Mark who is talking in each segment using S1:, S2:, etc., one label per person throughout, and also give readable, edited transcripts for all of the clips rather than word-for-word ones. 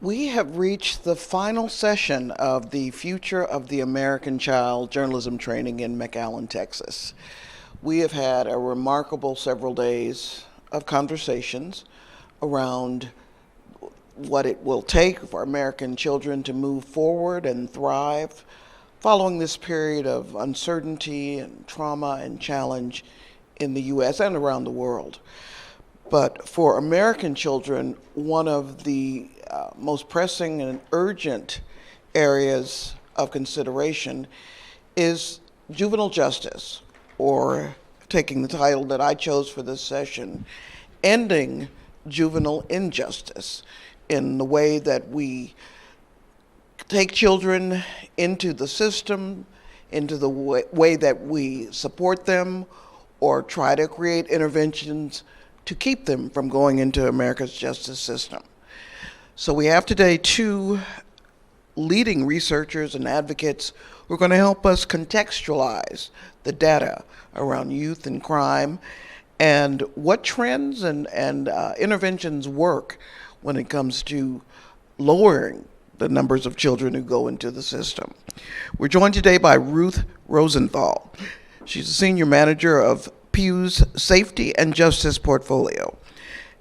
S1: We have reached the final session of the Future of the American Child journalism training in McAllen, Texas. We have had a remarkable several days of conversations around what it will take for American children to move forward and thrive following this period of uncertainty and trauma and challenge in the U.S. and around the world. But for American children, one of the most pressing and urgent areas of consideration is juvenile justice, or taking the title that I chose for this session, ending juvenile injustice, in the way that we take children into the system, into the way that we support them, or try to create interventions to keep them from going into America's justice system. So we have today two leading researchers and advocates who are going to help us contextualize the data around youth and crime and what trends and interventions work when it comes to lowering the numbers of children who go into the system. We're joined today by Ruth Rosenthal. She's a senior manager of Pew's Safety and Justice portfolio.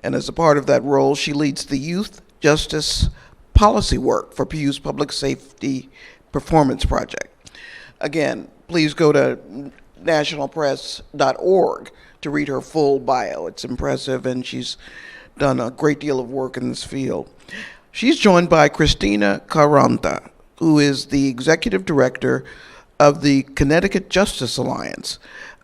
S1: And as a part of that role, she leads the youth justice policy work for Pew's Public Safety Performance Project. Again, please go to nationalpress.org to read her full bio. It's impressive, and she's done a great deal of work in this field. She's joined by Christina Quaranta, who is the executive director of the Connecticut Justice Alliance,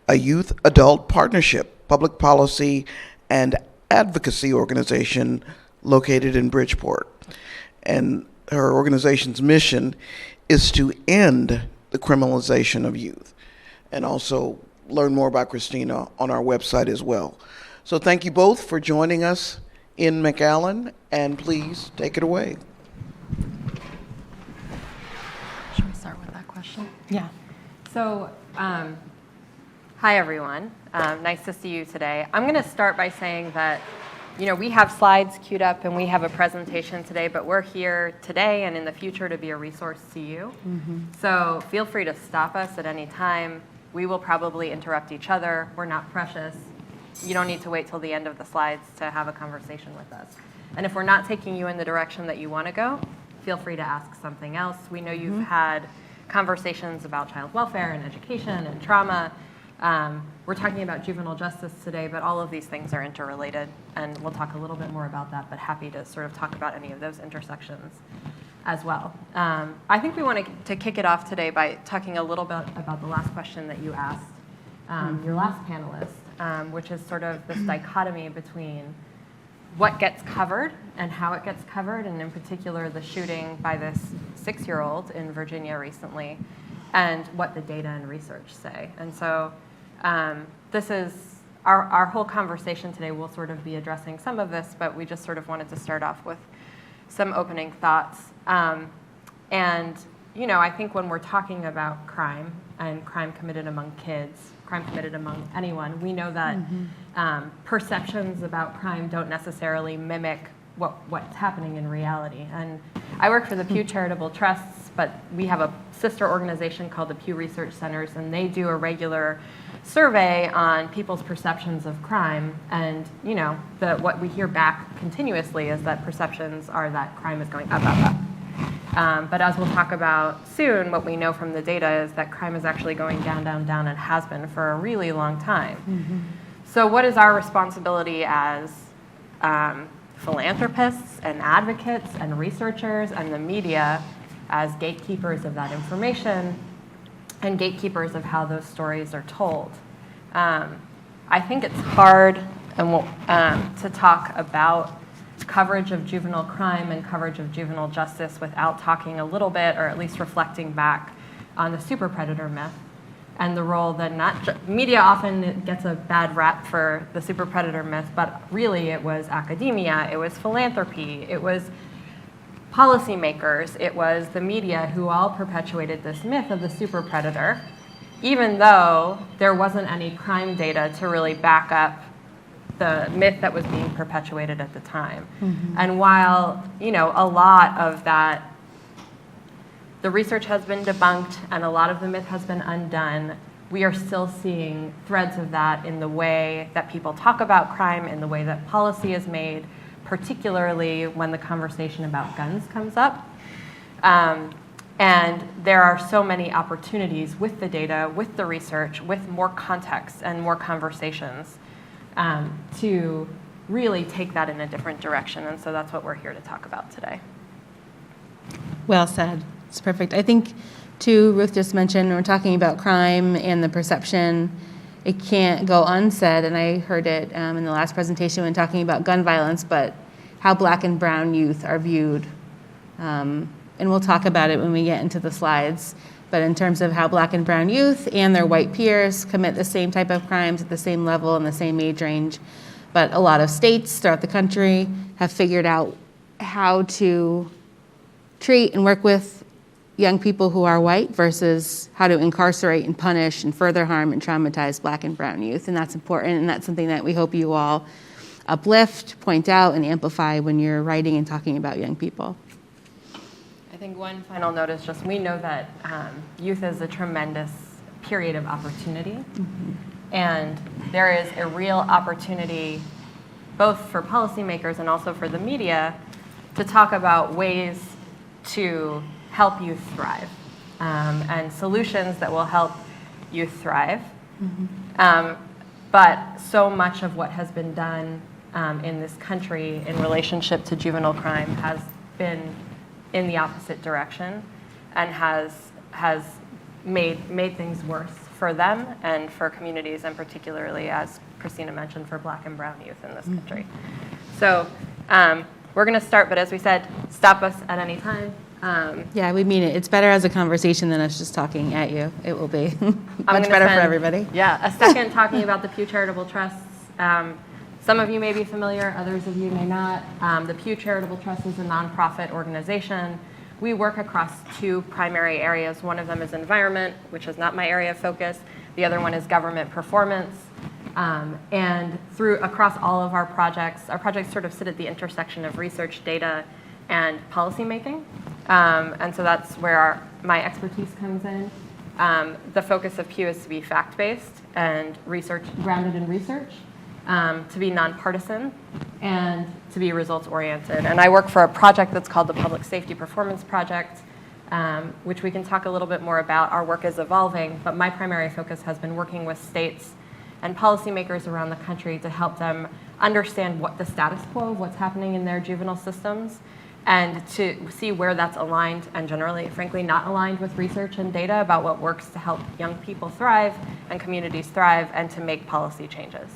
S1: a youth-adult partnership, public policy, and advocacy organization located in Bridgeport. And her organization's mission is to end the criminalization of youth. And also learn more about Christina on our website as well. So thank you both for joining us in McAllen, and please take it away.
S2: Should we start with that question? Yeah.
S3: So, hi everyone. Nice to see you today. I'm going to start by saying that, we have slides queued up and we have a presentation today, but we're here today and in the future to be a resource to you. Mm-hmm. So feel free to stop us at any time. We will probably interrupt each other. We're not precious. You don't need to wait till the end of the slides to have a conversation with us. And if we're not taking you in the direction that you want to go, feel free to ask something else. We know you've had conversations about child welfare and education and trauma. We're talking about juvenile justice today, but all of these things are interrelated, and we'll talk a little bit more about that, but happy to sort of talk about any of those intersections as well. I think we want to kick it off today by talking a little bit about the last question that you asked your last panelist, which is sort of this dichotomy between what gets covered and how it gets covered, and in particular the shooting by this 6-year-old in Virginia recently, and what the data and research say. And so this is our whole conversation today will sort of be addressing some of this, but we just sort of wanted to start off with some opening thoughts. And I think when we're talking about crime and crime committed among kids, crime committed among anyone, we know that perceptions about crime don't necessarily mimic what's happening in reality. And I work for the Pew Charitable Trust, but we have a sister organization called the Pew Research Centers, and they do a regular survey on people's perceptions of crime. And what we hear back continuously is that perceptions are that crime is going up, up, up. But as we'll talk about soon, what we know from the data is that crime is actually going down, down, down, and has been for a really long time. Mm-hmm. So what is our responsibility as philanthropists and advocates and researchers and the media as gatekeepers of that information and gatekeepers of how those stories are told? I think it's hard to talk about coverage of juvenile crime and coverage of juvenile justice without talking a little bit, or at least reflecting back on the super predator myth and the role that media often gets a bad rap for the super predator myth, but really it was academia, it was philanthropy, it was policymakers, it was the media who all perpetuated this myth of the super predator, even though there wasn't any crime data to really back up the myth that was being perpetuated at the time. And while, you know, a lot of that, the research has been debunked and a lot of the myth has been undone, we are still seeing threads of that in the way that people talk about crime, in the way that policy is made, particularly when the conversation about guns comes up. And there are so many opportunities with the data, with the research, with more context and more conversations to really take that in a different direction. And so that's what we're here to talk about today.
S4: Well said. It's perfect. I think, too, Ruth just mentioned, we're talking about crime and the perception. It can't go unsaid, and I heard it in the last presentation when talking about gun violence, but how Black and brown youth are viewed. And we'll talk about it when we get into the slides. But in terms of how Black and brown youth and their white peers commit the same type of crimes at the same level and the same age range. But a lot of states throughout the country have figured out how to treat and work with young people who are white versus how to incarcerate and punish and further harm and traumatize Black and brown youth. And that's important, and that's something that we hope you all uplift, point out, and amplify when you're writing and talking about young people.
S3: I think one final note is just we know that youth is a tremendous period of opportunity. And there is a real opportunity both for policymakers and also for the media to talk about ways to help youth thrive and solutions that will help youth thrive. But so much of what has been done in this country in relationship to juvenile crime has been in the opposite direction and has made things worse for them and for communities, and particularly, as Christina mentioned, for Black and brown youth in this country. So we're going to start, but as we said, stop us at any time.
S4: Yeah, we mean it. It's better as a conversation than us just talking at you. It will be much better for everybody.
S3: Yeah, a second talking about the Pew Charitable Trusts. Some of you may be familiar, others of you may not. The Pew Charitable Trust is a nonprofit organization. We work across two primary areas. One of them is environment, which is not my area of focus. The other one is government performance. And across all of our projects sort of sit at the intersection of research, data, and policymaking. And so that's where my expertise comes in. The focus of Pew is to be fact-based and grounded in research, to be nonpartisan, and to be results-oriented. And I work for a project that's called the Public Safety Performance Project, which we can talk a little bit more about. Our work is evolving, but my primary focus has been working with states and policymakers around the country to help them understand what the status quo of what's happening in their juvenile systems, and to see where that's aligned and generally, frankly, not aligned with research and data about what works to help young people thrive and communities thrive, and to make policy changes.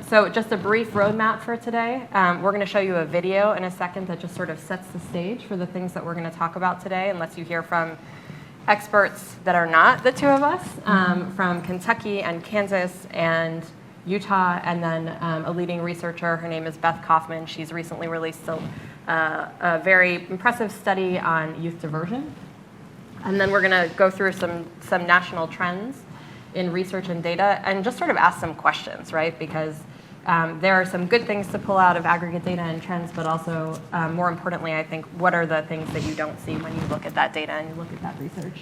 S3: So just a brief roadmap for today. We're going to show you a video in a second that just sort of sets the stage for the things that we're going to talk about today, unless you hear from experts that are not the two of us, from Kentucky and Kansas and Utah, and then a leading researcher. Her name is Beth Kaufman. She's recently released a very impressive study on youth diversion. And then we're going to go through some national trends in research and data and just sort of ask some questions, right? Because there are some good things to pull out of aggregate data and trends, but also, more importantly, I think, what are the things that you don't see when you look at that data and you look at that research?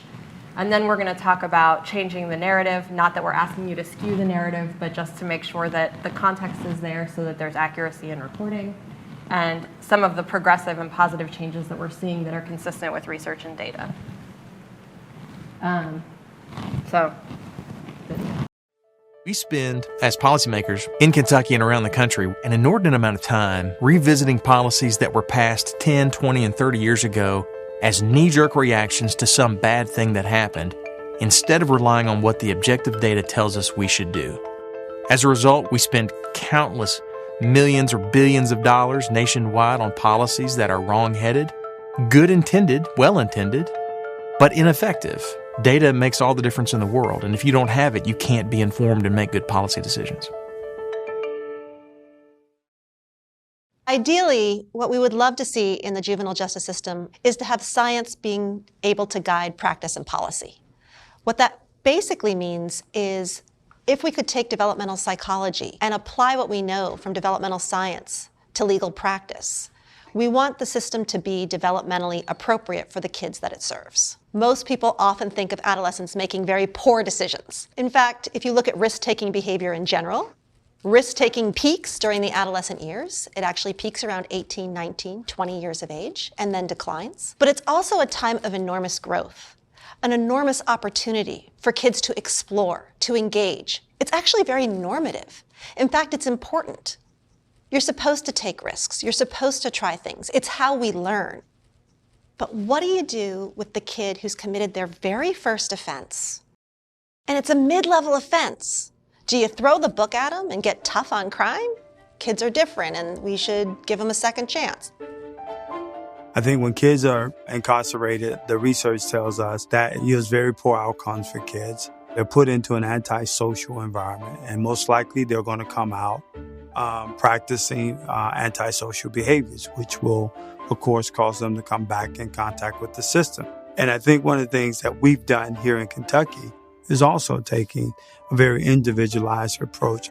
S3: And then we're going to talk about changing the narrative, not that we're asking you to skew the narrative, but just to make sure that the context is there so that there's accuracy in reporting, and some of the progressive and positive changes that we're seeing that are consistent with research and data.
S5: We spend, as policymakers in Kentucky and around the country, an inordinate amount of time revisiting policies that were passed 10, 20, and 30 years ago as knee-jerk reactions to some bad thing that happened, instead of relying on what the objective data tells us we should do. As a result, we spend countless millions or billions of dollars nationwide on policies that are wrong-headed, good-intended, well-intended, but ineffective. Data makes all the difference in the world, and if you don't have it, you can't be informed and make good policy decisions.
S6: Ideally, what we would love to see in the juvenile justice system is to have science being able to guide practice and policy. What that basically means is If we could take developmental psychology and apply what we know from developmental science to legal practice, we want the system to be developmentally appropriate for the kids that it serves. Most people often think of adolescents making very poor decisions. In fact, if you look at risk-taking behavior in general, risk-taking peaks during the adolescent years. It actually peaks around 18, 19, 20 years of age and then declines. But it's also a time of enormous growth, an enormous opportunity for kids to explore, to engage. It's actually very normative. In fact, it's important. You're supposed to take risks. You're supposed to try things. It's how we learn. But what do you do with the kid who's committed their very first offense? And it's a mid-level offense. Do you throw the book at them and get tough on crime? Kids are different, and we should give them a second chance.
S7: I think when kids are incarcerated, the research tells us that it yields very poor outcomes for kids. They're put into an antisocial environment, and most likely they're going to come out practicing antisocial behaviors, which will, of course, cause them to come back in contact with the system. And I think one of the things that we've done here in Kentucky is also taking a very individualized approach.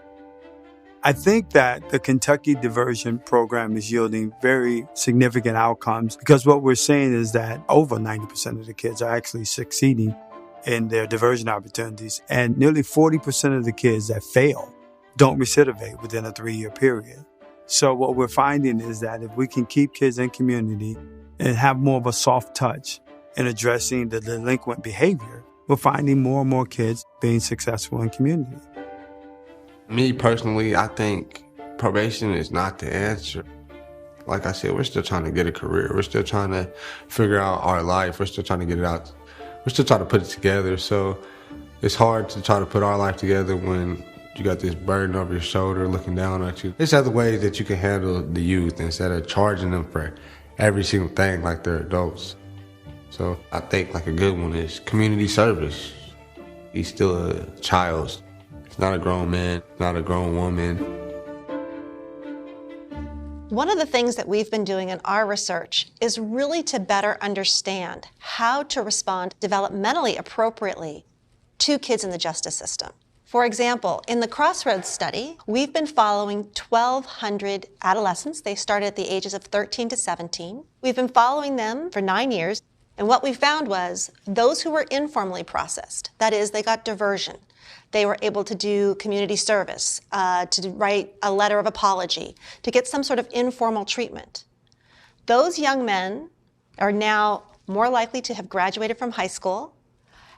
S7: I think that the Kentucky diversion program is yielding very significant outcomes because what we're seeing is that over 90% of the kids are actually succeeding in their diversion opportunities, and nearly 40% of the kids that fail don't recidivate within a 3-year period. So what we're finding is that if we can keep kids in community and have more of a soft touch in addressing the delinquent behavior, we're finding more and more kids being successful in community.
S8: Me personally, I think probation is not the answer. Like I said, we're still trying to get a career. We're still trying to figure out our life. We're still trying to get it out. We're still trying to put it together. So it's hard to try to put our life together when you got this burden over your shoulder looking down at you. There's other ways that you can handle the youth instead of charging them for every single thing like they're adults. So I think like a good one is community service. He's still a child. He's not a grown man, not a grown woman.
S6: One of the things that we've been doing in our research is really to better understand how to respond developmentally appropriately to kids in the justice system. For example, in the Crossroads study, we've been following 1,200 adolescents. They started at the ages of 13 to 17. We've been following them for 9 years, and what we found was those who were informally processed, that is, they got diversion, they were able to do community service, to write a letter of apology, to get some sort of informal treatment. Those young men are now more likely to have graduated from high school,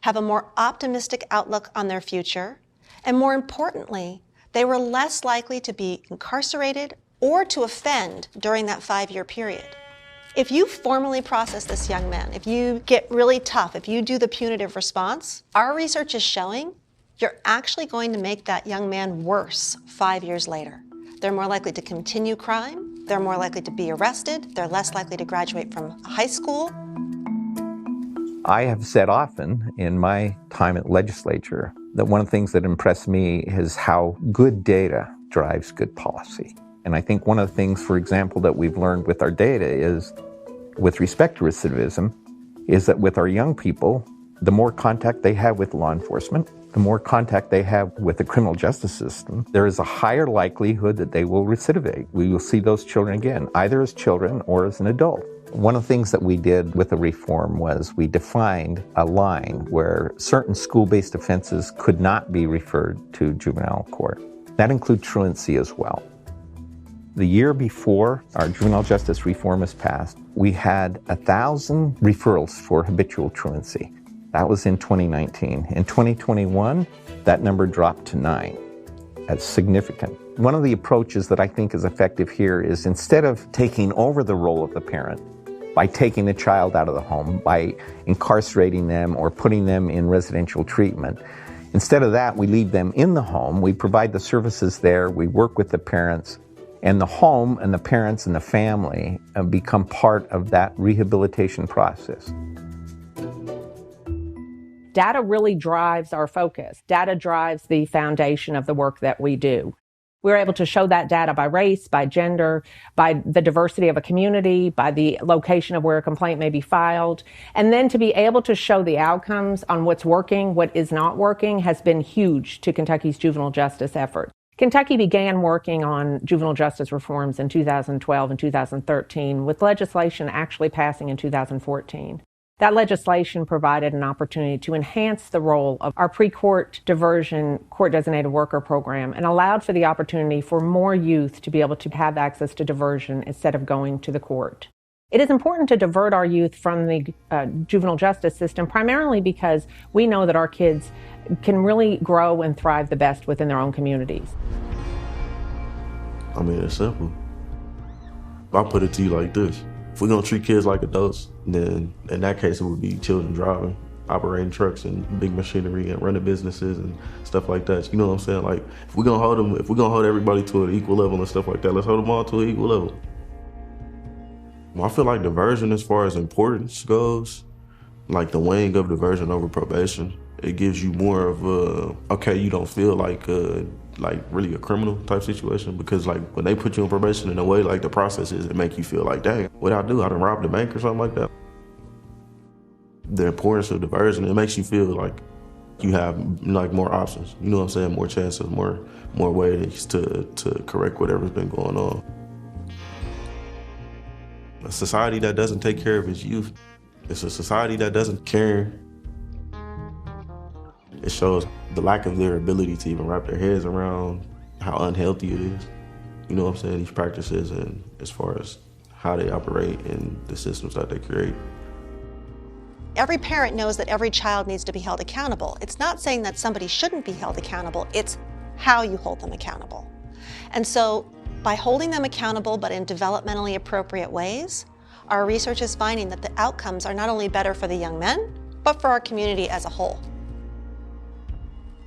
S6: have a more optimistic outlook on their future, and more importantly, they were less likely to be incarcerated or to offend during that 5-year period. If you formally process this young man, if you get really tough, if you do the punitive response, our research is showing you're actually going to make that young man worse 5 years later. They're more likely to continue crime, they're more likely to be arrested, they're less likely to graduate from high school.
S9: I have said often in my time at legislature that one of the things that impressed me is how good data drives good policy. And I think one of the things, for example, that we've learned with our data is, with respect to recidivism, is that with our young people, the more contact they have with law enforcement, the more contact they have with the criminal justice system, there is a higher likelihood that they will recidivate. We will see those children again, either as children or as an adult. One of the things that we did with the reform was we defined a line where certain school-based offenses could not be referred to juvenile court. That includes truancy as well. The year before our juvenile justice reform was passed, we had 1,000 referrals for habitual truancy. That was in 2019. In 2021, that number dropped to 9. That's significant. One of the approaches that I think is effective here is, instead of taking over the role of the parent by taking the child out of the home, by incarcerating them or putting them in residential treatment, instead of that, we leave them in the home, we provide the services there, we work with the parents, and the home and the parents and the family become part of that rehabilitation process.
S10: Data really drives our focus. Data drives the foundation of the work that we do. We're able to show that data by race, by gender, by the diversity of a community, by the location of where a complaint may be filed. And then to be able to show the outcomes on what's working, what is not working, has been huge to Kentucky's juvenile justice effort. Kentucky began working on juvenile justice reforms in 2012 and 2013, with legislation actually passing in 2014. That legislation provided an opportunity to enhance the role of our pre-court diversion court-designated worker program and allowed for the opportunity for more youth to be able to have access to diversion instead of going to the court. It is important to divert our youth from the juvenile justice system primarily because we know that our kids can really grow and thrive the best within their own communities.
S11: I mean, it's simple. I'll put it to you like this. If we're gonna treat kids like adults, then in that case it would be children driving, operating trucks and big machinery and running businesses and stuff like that. You know what I'm saying? Like, if we're gonna hold everybody to an equal level and stuff like that, let's hold them all to an equal level. Well, I feel like diversion, as far as importance goes, like the weighing of diversion over probation, it gives you more of a, okay, you don't feel like really a criminal type situation, because like when they put you on probation, in a way, like the process is to make you feel like, dang, what'd I do? I done robbed the bank or something like that. The importance of diversion, it makes you feel like you have like more options, you know what I'm saying? More chances, more ways to correct whatever's been going on. A society that doesn't take care of its youth, it's a society that doesn't care. It shows the lack of their ability to even wrap their heads around how unhealthy it is. You know what I'm saying? These practices, and as far as how they operate and the systems that they create.
S6: Every parent knows that every child needs to be held accountable. It's not saying that somebody shouldn't be held accountable, it's how you hold them accountable. And so by holding them accountable but in developmentally appropriate ways, our research is finding that the outcomes are not only better for the young men, but for our community as a whole.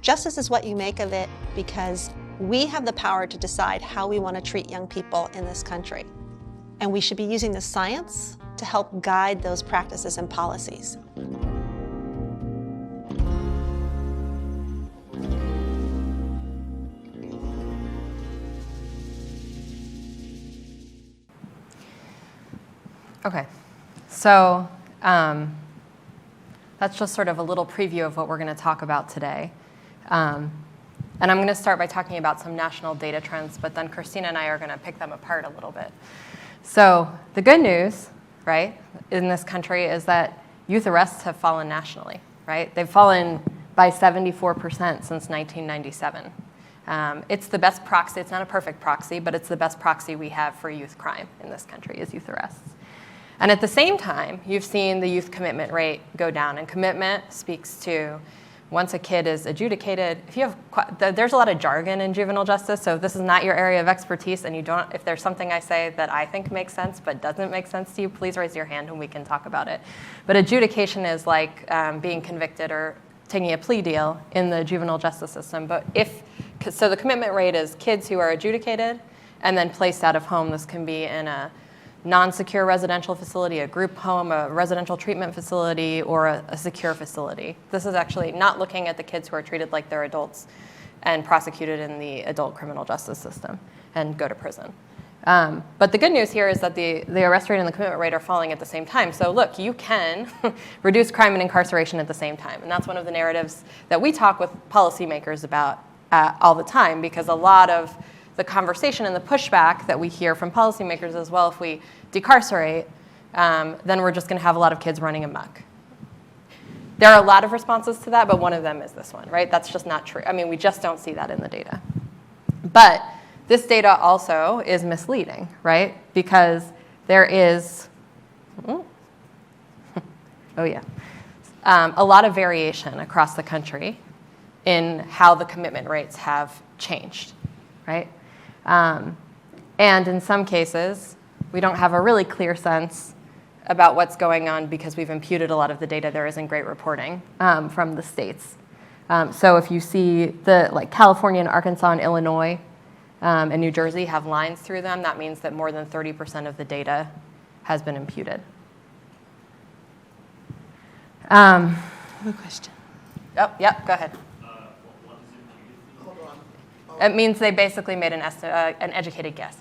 S6: Justice is what you make of it, because we have the power to decide how we want to treat young people in this country. And we should be using the science to help guide those practices and policies.
S3: Okay, so that's just sort of a little preview of what we're going to talk about today. And I'm going to start by talking about some national data trends, but then Christina and I are going to pick them apart a little bit. So the good news, right, in this country is that youth arrests have fallen nationally, right? They've fallen by 74% since 1997. It's the best proxy. It's not a perfect proxy, but it's the best proxy we have for youth crime in this country is youth arrests. And at the same time, you've seen the youth commitment rate go down. And commitment speaks to once a kid is adjudicated, there's a lot of jargon in juvenile justice, so if this is not your area of expertise and if there's something I say that I think makes sense but doesn't make sense to you, please raise your hand and we can talk about it. But adjudication is like being convicted or taking a plea deal in the juvenile justice system. But so the commitment rate is kids who are adjudicated and then placed out of home. This can be in a non-secure residential facility, a group home, a residential treatment facility, or a secure facility. This is actually not looking at the kids who are treated like they're adults and prosecuted in the adult criminal justice system and go to prison. But the good news here is that the arrest rate and the commitment rate are falling at the same time. So look, you can reduce crime and incarceration at the same time. And that's one of the narratives that we talk with policymakers about all the time, because a lot of the conversation and the pushback that we hear from policymakers as well, if we decarcerate, then we're just going to have a lot of kids running amok. There are a lot of responses to that, but one of them is this one, right? That's just not true. I mean, we just don't see that in the data. But this data also is misleading, right? Because there is, a lot of variation across the country in how the commitment rates have changed, right? And in some cases, we don't have a really clear sense about what's going on because we've imputed a lot of the data. There isn't great reporting from the states. So if you see like California and Arkansas and Illinois and New Jersey have lines through them, that means that more than 30% of the data has been imputed.
S4: I have a question.
S3: Oh, yep, go ahead. It means they basically made an educated guess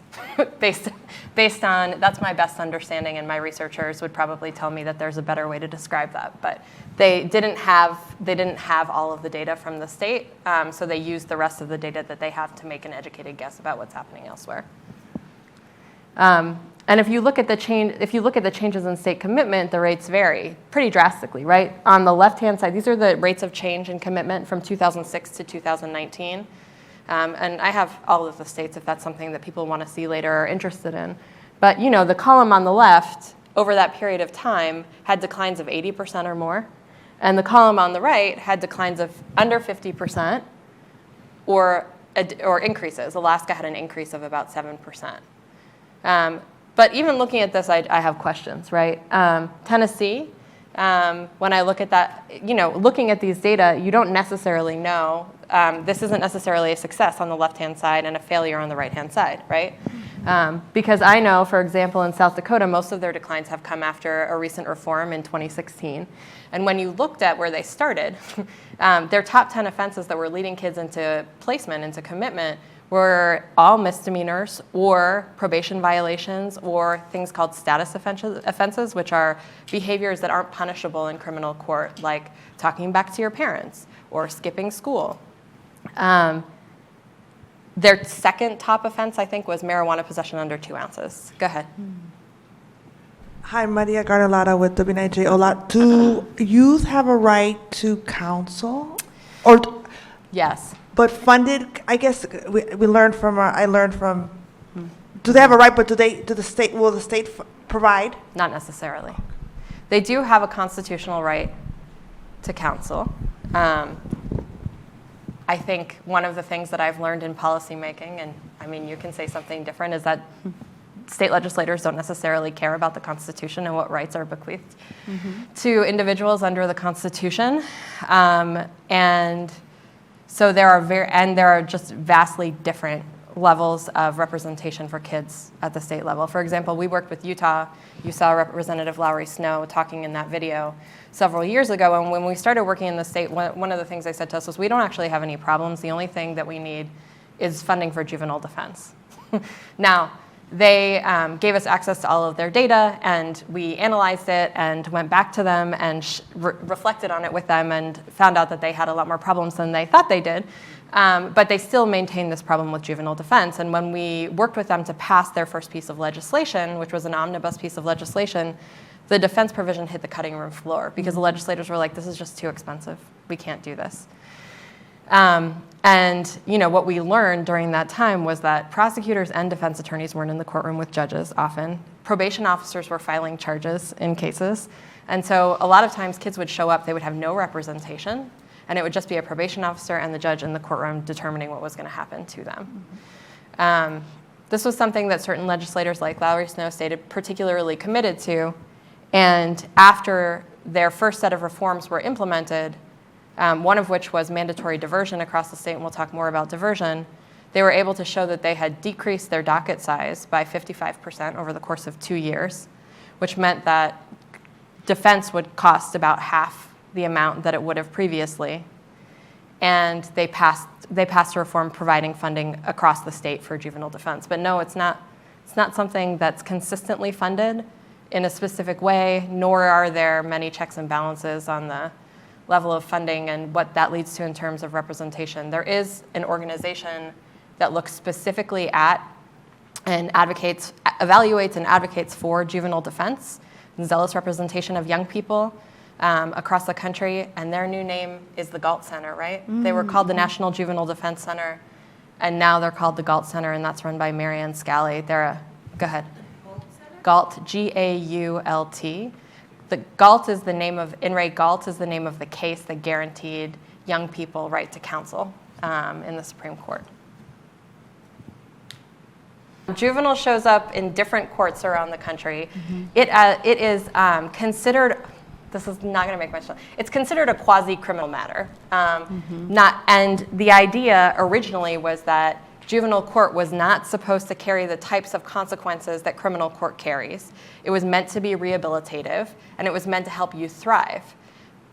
S3: based on, that's my best understanding, and my researchers would probably tell me that there's a better way to describe that. But they didn't have all of the data from the state, so they used the rest of the data that they have to make an educated guess about what's happening elsewhere. And if you look at the changes in state commitment, the rates vary pretty drastically, right? On the left-hand side, these are the rates of change in commitment from 2006 to 2019. And I have all of the states if that's something that people want to see later or are interested in. But the column on the left, over that period of time, had declines of 80% or more. And the column on the right had declines of under 50% or increases. Alaska had an increase of about 7%. But even looking at this, I have questions, right? Tennessee, when I look at that, looking at these data, you don't necessarily know. This isn't necessarily a success on the left-hand side and a failure on the right-hand side, right? Because I know, for example, in South Dakota, most of their declines have come after a recent reform in 2016. And when you looked at where they started, their top 10 offenses that were leading kids into placement, into commitment, were all misdemeanors or probation violations or things called status offenses, which are behaviors that aren't punishable in criminal court, like talking back to your parents or skipping school. Their second top offense, I think, was marijuana possession under 2 ounces. Go ahead.
S12: Hi, Maria Garnalata with WNIJ OLA. Do youth have a right to counsel?
S3: Yes.
S12: But funded, I guess we learned from, I learned from, do they have a right, but will the state provide?
S3: Not necessarily. They do have a constitutional right to counsel. I think one of the things that I've learned in policymaking, and I mean, you can say something different, is that state legislators don't necessarily care about the Constitution and what rights are bequeathed to individuals under the Constitution. And so there are just vastly different levels of representation for kids at the state level. For example, we worked with Utah. You saw Representative Lowry Snow talking in that video several years ago. And when we started working in the state, one of the things they said to us was, we don't actually have any problems. The only thing that we need is funding for juvenile defense. Now, they gave us access to all of their data, and we analyzed it and went back to them and reflected on it with them and found out that they had a lot more problems than they thought they did. But they still maintain this problem with juvenile defense. And when we worked with them to pass their first piece of legislation, which was an omnibus piece of legislation, the defense provision hit the cutting room floor because the legislators were like, this is just too expensive. We can't do this. And what we learned during that time was that prosecutors and defense attorneys weren't in the courtroom with judges often. Probation officers were filing charges in cases. And so a lot of times kids would show up, they would have no representation, and it would just be a probation officer and the judge in the courtroom determining what was going to happen to them. This was something that certain legislators like Lowry Snow stated particularly committed to. And after their first set of reforms were implemented, one of which was mandatory diversion across the state, and we'll talk more about diversion, they were able to show that they had decreased their docket size by 55% over the course of 2 years, which meant that defense would cost about half the amount that it would have previously. And they passed a reform providing funding across the state for juvenile defense. But no, it's not something that's consistently funded in a specific way, nor are there many checks and balances on the level of funding and what that leads to in terms of representation. There is an organization that looks specifically at and evaluates and advocates for juvenile defense and zealous representation of young people across the country, and their new name is the GALT Center, right? They were called the National Juvenile Defense Center, and now they're called the GALT Center, and that's run by Marianne Scally. Go ahead. GALT, G-A-U-L-T. The GALT is the name of, In re GALT is the name of the case that guaranteed young people right to counsel in the Supreme Court. Juvenile shows up in different courts around the country. It is considered, this is not going to make much sense, it's considered a quasi-criminal matter. And the idea originally was that juvenile court was not supposed to carry the types of consequences that criminal court carries. It was meant to be rehabilitative, and it was meant to help youth thrive.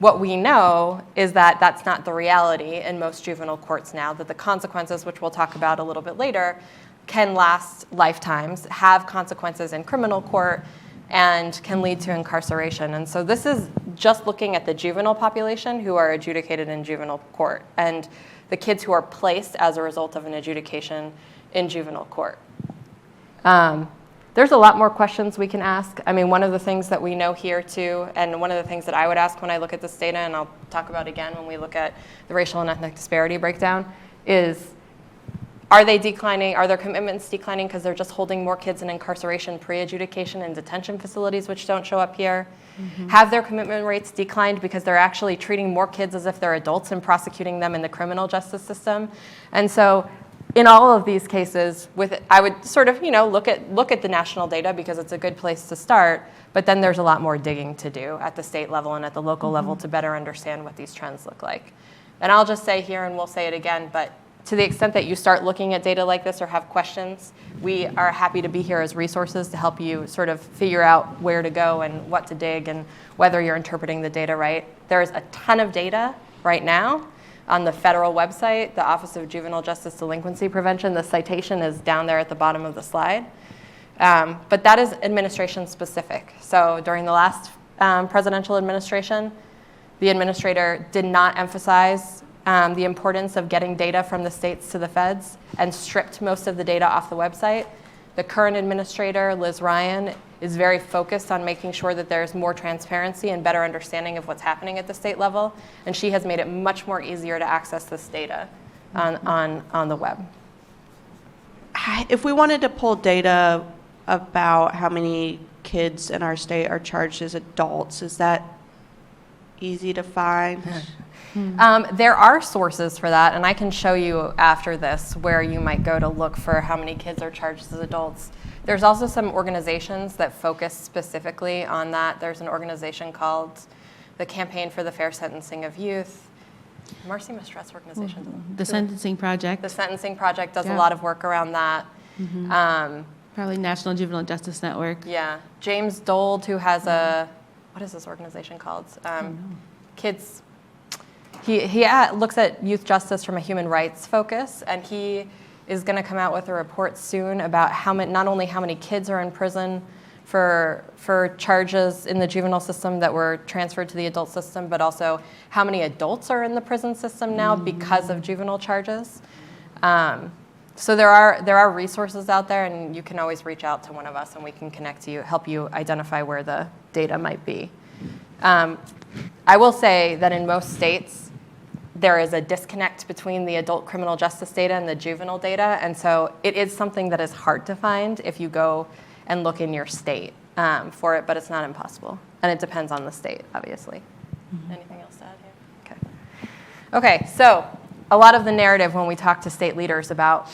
S3: what we know is that that's not the reality in most juvenile courts now, that the consequences, which we'll talk about a little bit later, can last lifetimes, have consequences in criminal court, and can lead to incarceration. And so this is just looking at the juvenile population who are adjudicated in juvenile court and the kids who are placed as a result of an adjudication in juvenile court. There's a lot more questions we can ask. I mean, one of the things that we know here too, and one of the things that I would ask when I look at this data, and I'll talk about again when we look at the racial and ethnic disparity breakdown, is are they declining? Are their commitments declining because they're just holding more kids in incarceration pre-adjudication in detention facilities, which don't show up here? Mm-hmm. Have their commitment rates declined because they're actually treating more kids as if they're adults and prosecuting them in the criminal justice system? And so in all of these cases, I would sort of look at the national data because it's a good place to start, but then there's a lot more digging to do at the state level and at the local level to better understand what these trends look like. And I'll just say here, and we'll say it again, but to the extent that you start looking at data like this or have questions, we are happy to be here as resources to help you sort of figure out where to go and what to dig and whether you're interpreting the data right. There's a ton of data right now on the federal website, the Office of Juvenile Justice Delinquency Prevention. The citation is down there at the bottom of the slide. But that is administration specific. So during the last presidential administration, the administrator did not emphasize the importance of getting data from the states to the feds and stripped most of the data off the website. The current administrator, Liz Ryan, is very focused on making sure that there's more transparency and better understanding of what's happening at the state level, and she has made it much more easier to access this data on the web.
S13: If we wanted to pull data about how many kids in our state are charged as adults, is that easy to find?
S3: There are sources for that, and I can show you after this where you might go to look for how many kids are charged as adults. There's also some organizations that focus specifically on that. There's an organization called the Campaign for the Fair Sentencing of Youth. Marcy Mestrat's organization.
S4: The Sentencing Project.
S3: The Sentencing Project does a lot of work around that.
S4: Mm-hmm. Probably National Juvenile Justice Network.
S3: Yeah. James Dold, who has what is this organization called? Kids. He looks at youth justice from a human rights focus, and he is going to come out with a report soon about not only how many kids are in prison for charges in the juvenile system that were transferred to the adult system, but also how many adults are in the prison system now because of juvenile charges. So there are resources out there, and you can always reach out to one of us, and we can connect you, help you identify where the data might be. I will say that in most states, there is a disconnect between the adult criminal justice data and the juvenile data, and so it is something that is hard to find if you go and look in your state for it, but it's not impossible, and it depends on the state, obviously. Mm-hmm. Anything else to add here? Okay, so a lot of the narrative when we talk to state leaders about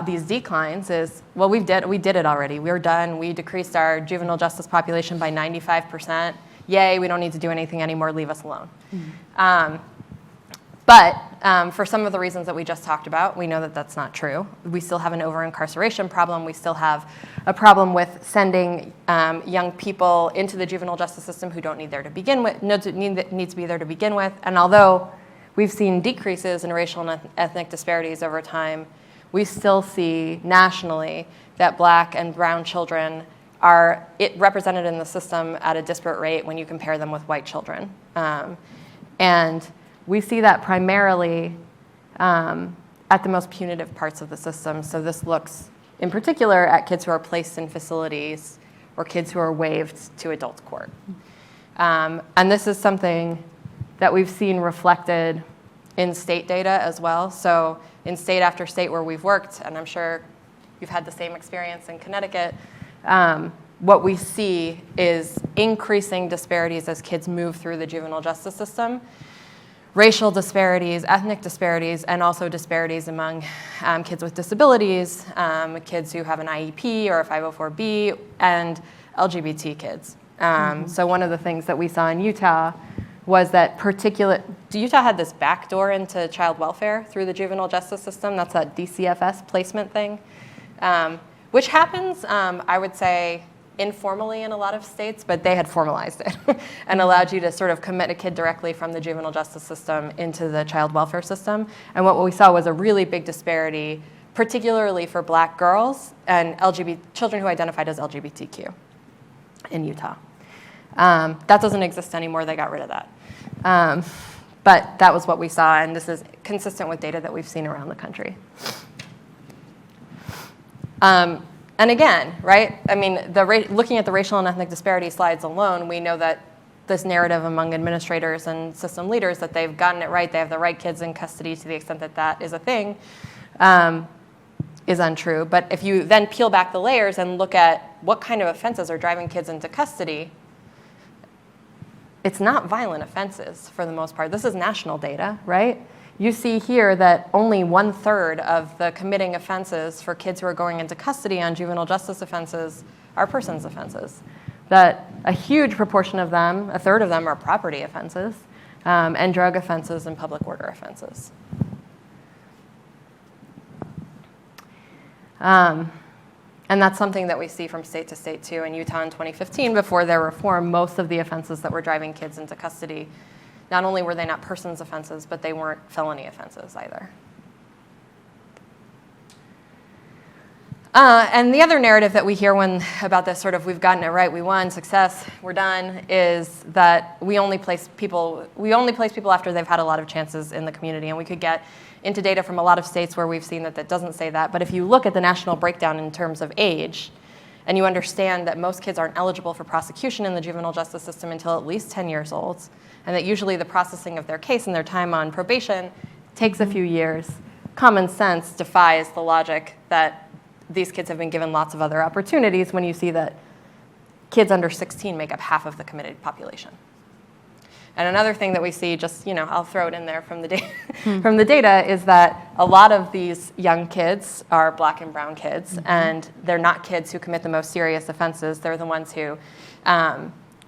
S3: these declines is, well, we did it already. We're done. We decreased our juvenile justice population by 95%. Yay, we don't need to do anything anymore. Leave us alone. Mm-hmm. But for some of the reasons that we just talked about, we know that that's not true. We still have an over-incarceration problem. We still have a problem with sending young people into the juvenile justice system who don't need there to begin with, need to be there to begin with. And although we've seen decreases in racial and ethnic disparities over time, we still see nationally that Black and brown children are represented in the system at a disparate rate when you compare them with white children. And we see that primarily at the most punitive parts of the system. So this looks, in particular, at kids who are placed in facilities or kids who are waived to adult court. And this is something that we've seen reflected in state data as well. So in state after state where we've worked, and I'm sure you've had the same experience in Connecticut, what we see is increasing disparities as kids move through the juvenile justice system. Racial disparities, ethnic disparities, and also disparities among kids with disabilities, kids who have an IEP or a 504B, and LGBT kids. So one of the things that we saw in Utah was that Utah had this backdoor into child welfare through the juvenile justice system. That's that DCFS placement thing, which happens, I would say, informally in a lot of states, but they had formalized it and allowed you to sort of commit a kid directly from the juvenile justice system into the child welfare system. And what we saw was a really big disparity, particularly for Black girls and children who identified as LGBTQ in Utah. That doesn't exist anymore. They got rid of that. But that was what we saw, and this is consistent with data that we've seen around the country. And again, right, I mean, looking at the racial and ethnic disparity slides alone, we know that this narrative among administrators and system leaders that they've gotten it right, they have the right kids in custody to the extent that that is a thing, is untrue. But if you then peel back the layers and look at what kind of offenses are driving kids into custody, it's not violent offenses for the most part. This is national data, right? You see here that only 1/3 of the committing offenses for kids who are going into custody on juvenile justice offenses are persons offenses. That a huge proportion of them, 1/3 of them, are property offenses, and drug offenses and public order offenses. And that's something that we see from state to state too. In Utah in 2015, before their reform, most of the offenses that were driving kids into custody, not only were they not persons offenses, but they weren't felony offenses either. And the other narrative that we hear about this sort of we've gotten it right, we won, success, we're done, is that we only place people after they've had a lot of chances in the community. And we could get into data from a lot of states where we've seen that that doesn't say that. But if you look at the national breakdown in terms of age, and you understand that most kids aren't eligible for prosecution in the juvenile justice system until at least 10 years old, and that usually the processing of their case and their time on probation takes a few years, common sense defies the logic that these kids have been given lots of other opportunities when you see that kids under 16 make up half of the committed population. And another thing that we see, just, I'll throw it in there from the data, is that a lot of these young kids are Black and brown kids, and they're not kids who commit the most serious offenses. They're the ones who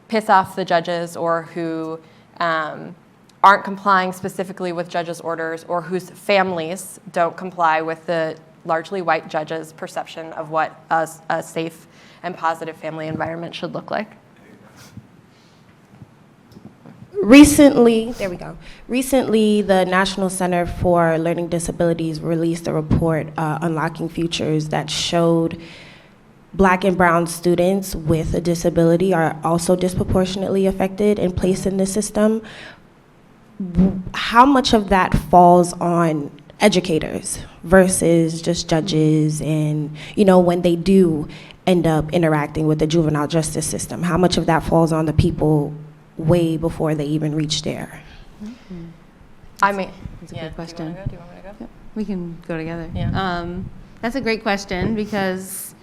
S3: piss off the judges, or who aren't complying specifically with judges' orders, or whose families don't comply with the largely white judges' perception of what a safe and positive family environment should look like.
S14: Recently, the National Center for Learning Disabilities released a report, Unlocking Futures, that showed Black and brown students with a disability are also disproportionately affected and placed in the system. How much of that falls on educators versus just judges, and when they do end up interacting with the juvenile justice system, how much of that falls on the people way before they even reach there?
S3: I mean,
S4: that's a good question.
S3: Do you want me to go?
S4: Yep. We can go together.
S3: Yeah.
S4: That's a great question, because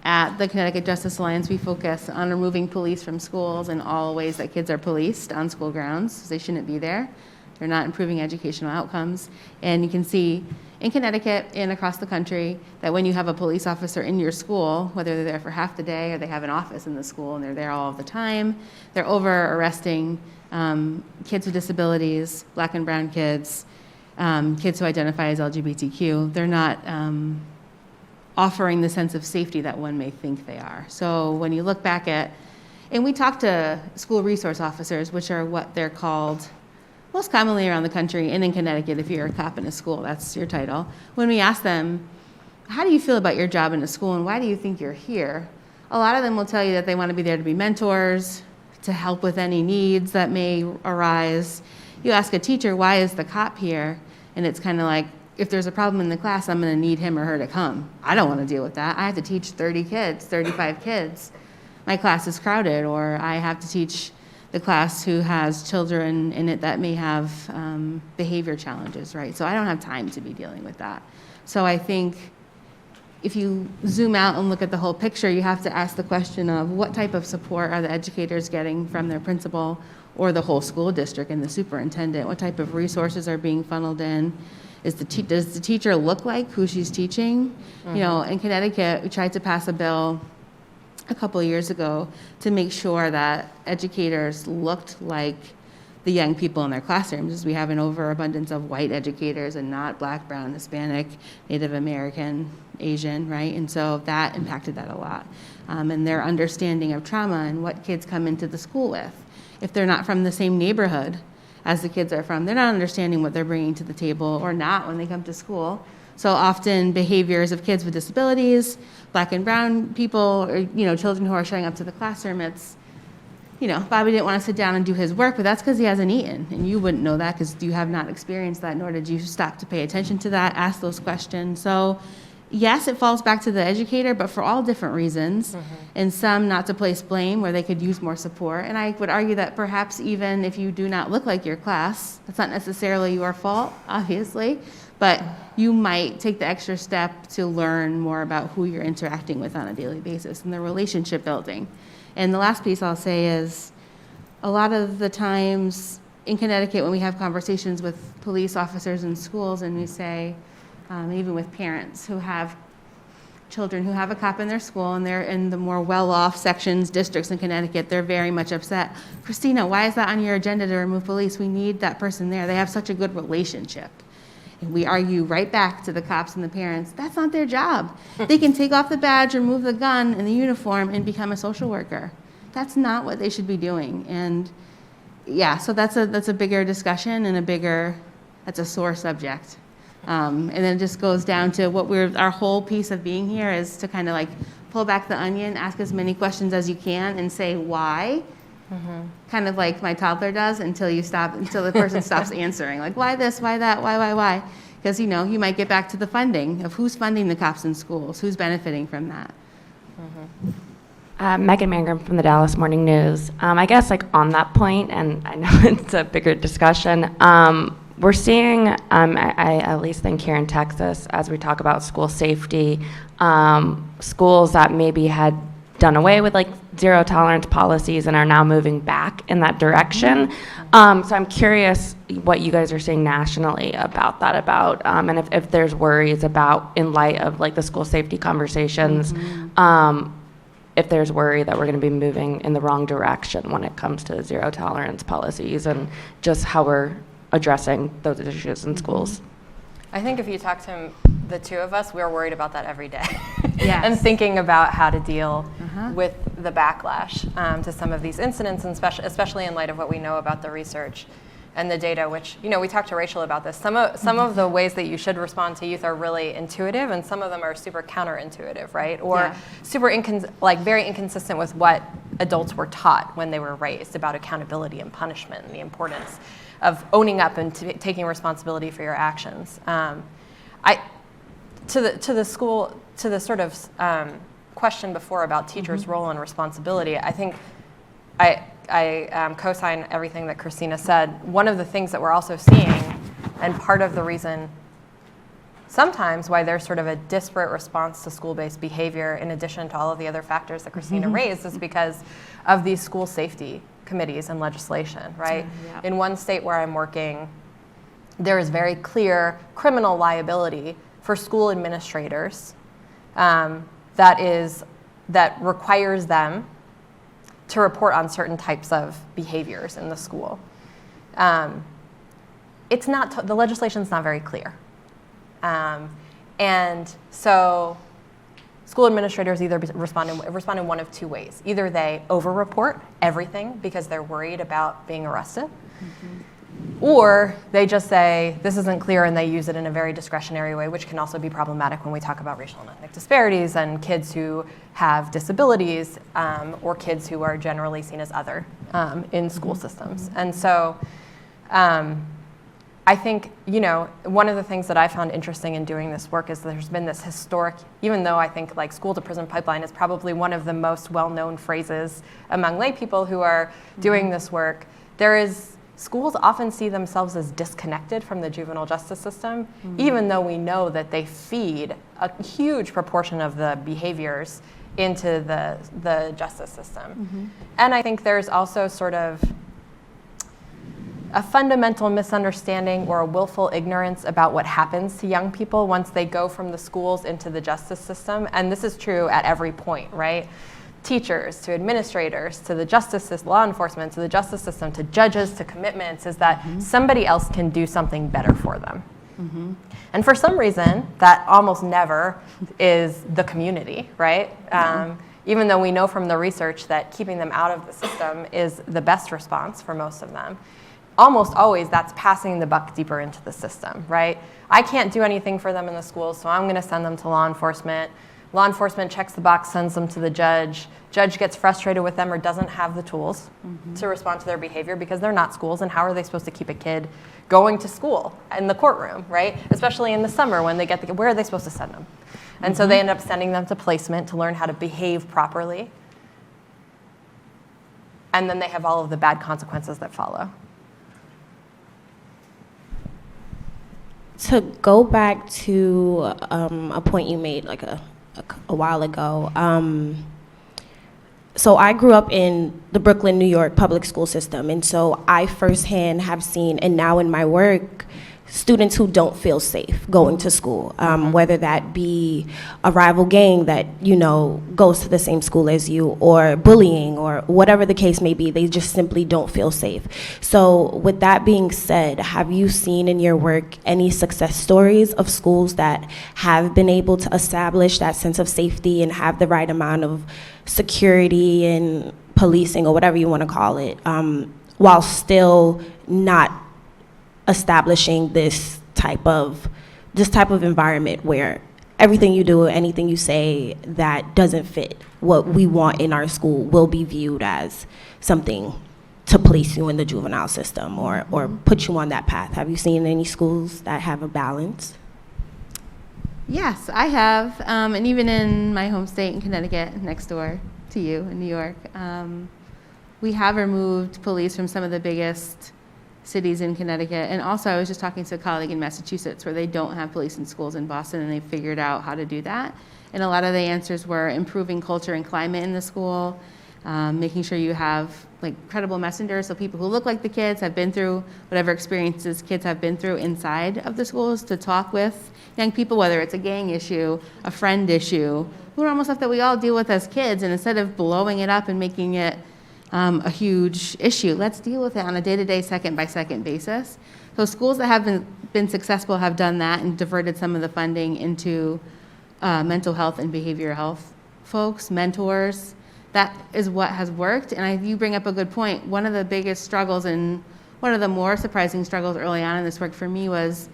S4: at the Connecticut Justice Alliance, we focus on removing police from schools and all ways that kids are policed on school grounds. They shouldn't be there. They're not improving educational outcomes. And you can see in Connecticut and across the country that when you have a police officer in your school, whether they're there for half the day or they have an office in the school and they're there all of the time, they're over-arresting kids with disabilities, Black and brown kids, kids who identify as LGBTQ. They're not offering the sense of safety that one may think they are. So when you look back at, and we talk to school resource officers, which are what they're called most commonly around the country, and in Connecticut, if you're a cop in a school, that's your title. When we ask them, how do you feel about your job in a school and why do you think you're here? A lot of them will tell you that they want to be there to be mentors, to help with any needs that may arise. You ask a teacher, why is the cop here? And it's kind of like, if there's a problem in the class, I'm going to need him or her to come. I don't want to deal with that. I have to teach 30 kids, 35 kids. My class is crowded, or I have to teach the class who has children in it that may have behavior challenges, right? So I don't have time to be dealing with that. So I think if you zoom out and look at the whole picture, you have to ask the question of what type of support are the educators getting from their principal or the whole school district and the superintendent? What type of resources are being funneled in? Does the teacher look like who she's teaching? Mm-hmm. In Connecticut, we tried to pass a bill a couple of years ago to make sure that educators looked like the young people in their classrooms is we have an overabundance of white educators and not Black, Brown, Hispanic, Native American, Asian, right? And so that impacted that a lot. And their understanding of trauma and what kids come into the school with. If they're not from the same neighborhood as the kids are from, they're not understanding what they're bringing to the table or not when they come to school. So often behaviors of kids with disabilities, Black and brown people, or children who are showing up to the classroom, it's, Bobby didn't want to sit down and do his work, but that's because he hasn't eaten. And you wouldn't know that because you have not experienced that, nor did you stop to pay attention to that, ask those questions. So yes, it falls back to the educator, but for all different reasons. And some not to place blame where they could use more support. And I would argue that perhaps even if you do not look like your class, that's not necessarily your fault, obviously, but you might take the extra step to learn more about who you're interacting with on a daily basis and the relationship building. And the last piece I'll say is a lot of the times in Connecticut when we have conversations with police officers in schools and we say, even with parents who have children who have a cop in their school and they're in the more well-off sections, districts in Connecticut, they're very much upset. Christina, why is that on your agenda to remove police? We need that person there. They have such a good relationship. And we argue right back to the cops and the parents, that's not their job. They can take off the badge, remove the gun and the uniform and become a social worker. That's not what they should be doing. And yeah, so that's a bigger discussion and that's a sore subject. And then it just goes down to our whole piece of being here is to kind of like pull back the onion, ask as many questions as you can and say why, kind of like my toddler does until the person stops answering. Like, why this, why that, why? Because, you might get back to the funding of who's funding the cops in schools, who's benefiting from that.
S15: Megan Mangrum from the Dallas Morning News. I guess on that point, and I know it's a bigger discussion, we're seeing, I at least think here in Texas, as we talk about school safety, schools that maybe had done away with zero tolerance policies and are now moving back in that direction. So I'm curious what you guys are saying nationally about that, and if there's worries about, in light of the school safety conversations, if there's worry that we're going to be moving in the wrong direction when it comes to zero tolerance policies and just how we're addressing those issues in schools.
S3: I think if you talk to the two of us, we're worried about that every day.
S4: Yes.
S3: And thinking about how to deal with the backlash to some of these incidents, and especially in light of what we know about the research and the data, which, we talked to Rachel about this. Some of the ways that you should respond to youth are really intuitive, and some of them are super counterintuitive, right? Or super very inconsistent with what adults were taught when they were raised about accountability and punishment and the importance of owning up and taking responsibility for your actions. To the sort of question before about teachers' role and responsibility, I think I co-sign everything that Christina said. One of the things that we're also seeing, and part of the reason sometimes why there's sort of a disparate response to school-based behavior, in addition to all of the other factors that Christina raised, is because of these school safety committees and legislation, right? In one state where I'm working, there is very clear criminal liability for school administrators that requires them to report on certain types of behaviors in the school. It's not, the legislation's not very clear. And so school administrators either respond in one of two ways. Either they over-report everything because they're worried about being arrested, or they just say, this isn't clear, and they use it in a very discretionary way, which can also be problematic when we talk about racial and ethnic disparities and kids who have disabilities, or kids who are generally seen as other in school systems. And so I think, one of the things that I found interesting in doing this work is there's been this historic, even though I think school to prison pipeline is probably one of the most well-known phrases among lay people who are doing this work, schools often see themselves as disconnected from the juvenile justice system, even though we know that they feed a huge proportion of the behaviors into the justice system. And I think there's also sort of a fundamental misunderstanding or a willful ignorance about what happens to young people once they go from the schools into the justice system. And this is true at every point, right? teachers, to administrators, to the justice system, law enforcement, to the justice system, to judges, to commitments, is that somebody else can do something better for them. And for some reason, that almost never is the community, right? Even though we know from the research that keeping them out of the system is the best response for most of them, almost always that's passing the buck deeper into the system, right? I can't do anything for them in the schools, so I'm going to send them to law enforcement. Law enforcement checks the box, sends them to the judge. Judge gets frustrated with them or doesn't have the tools to respond to their behavior because they're not schools, and how are they supposed to keep a kid going to school in the courtroom, right? Especially in the summer when they get where are they supposed to send them? And so they end up sending them to placement to learn how to behave properly. And then they have all of the bad consequences that follow.
S14: To go back to a point you made like a while ago, so I grew up in the Brooklyn, New York public school system, and so I firsthand have seen, and now in my work, students who don't feel safe going to school, whether that be a rival gang that, you know, goes to the same school as you, or bullying, or whatever the case may be, they just simply don't feel safe. So with that being said, have you seen in your work any success stories of schools that have been able to establish that sense of safety and have the right amount of security and policing, or whatever you want to call it, while still not establishing this type of environment where everything you do, anything you say that doesn't fit what we want in our school will be viewed as something to place you in the juvenile system or put you on that path? Have you seen any schools that have a balance?
S4: Yes, I have, and even in my home state in Connecticut, next door to you in New York, we have removed police from some of the biggest cities in Connecticut. And also, I was just talking to a colleague in Massachusetts where they don't have police in schools in Boston, and they figured out how to do that. And a lot of the answers were improving culture and climate in the school, making sure you have like credible messengers, so people who look like the kids, have been through whatever experiences kids have been through inside of the schools, to talk with young people, whether it's a gang issue, a friend issue, normal stuff that we all deal with as kids. And instead of blowing it up and making it a huge issue, let's deal with it on a day-to-day, second-by-second basis. So schools that have been successful have done that and diverted some of the funding into mental health and behavioral health folks, mentors. That is what has worked. And you bring up a good point. One of the biggest struggles, and one of the more surprising struggles early on in this work for me, was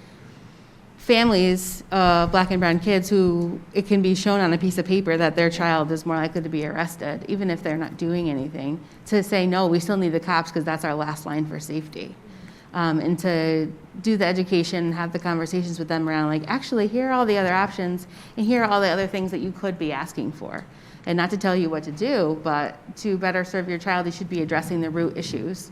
S4: families of Black and brown kids who it can be shown on a piece of paper that their child is more likely to be arrested, even if they're not doing anything, to say, no, we still need the cops because that's our last line for safety. And to do the education, have the conversations with them around, like, actually, here are all the other options, and here are all the other things that you could be asking for. And not to tell you what to do, but to better serve your child, you should be addressing the root issues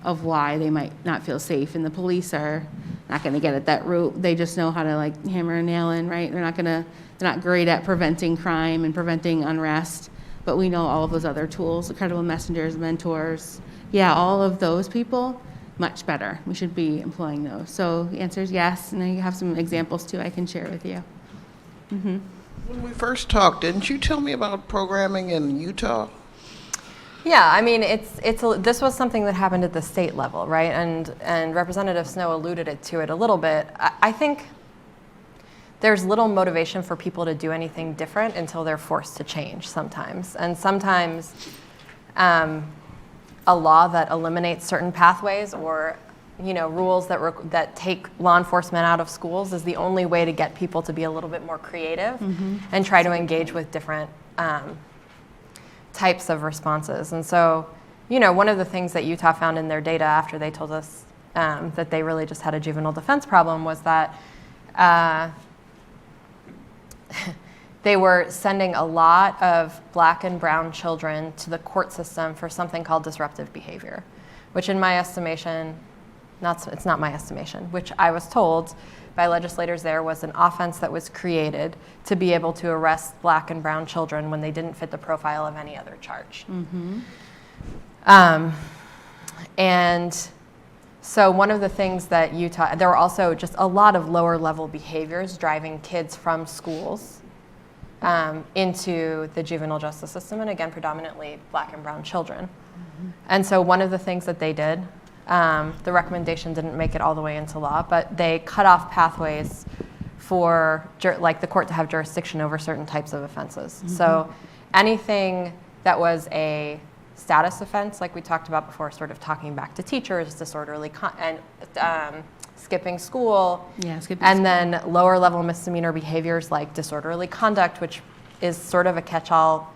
S4: of why they might not feel safe. And the police are not going to get at that root. They just know how to like hammer a nail in, right? They're not great at preventing crime and preventing unrest, but we know all of those other tools, credible messengers, mentors. Yeah, all of those people, much better. We should be employing those. So the answer is yes, and I have some examples too I can share with you. Mm-hmm.
S1: When we first talked, didn't you tell me about programming in Utah?
S3: Yeah, I mean, this was something that happened at the state level, right? And Representative Snow alluded to it a little bit. I think there's little motivation for people to do anything different until they're forced to change sometimes. And sometimes a law that eliminates certain pathways or rules that take law enforcement out of schools is the only way to get people to be a little bit more creative and try to engage with different types of responses. And so, one of the things that Utah found in their data after they told us that they really just had a juvenile defense problem was that they were sending a lot of Black and brown children to the court system for something called disruptive behavior, which in my estimation, it's not my estimation, which I was told by legislators there was an offense that was created to be able to arrest Black and brown children when they didn't fit the profile of any other charge. Mm-hmm. And so one of the things that there were also just a lot of lower level behaviors driving kids from schools into the juvenile justice system, and again, predominantly Black and brown children. And so one of the things that they did, the recommendation didn't make it all the way into law, but they cut off pathways for like the court to have jurisdiction over certain types of offenses. So anything that was a status offense, like we talked about before, sort of talking back to teachers, disorderly skipping school, then lower level misdemeanor behaviors like disorderly conduct, which is sort of a catch-all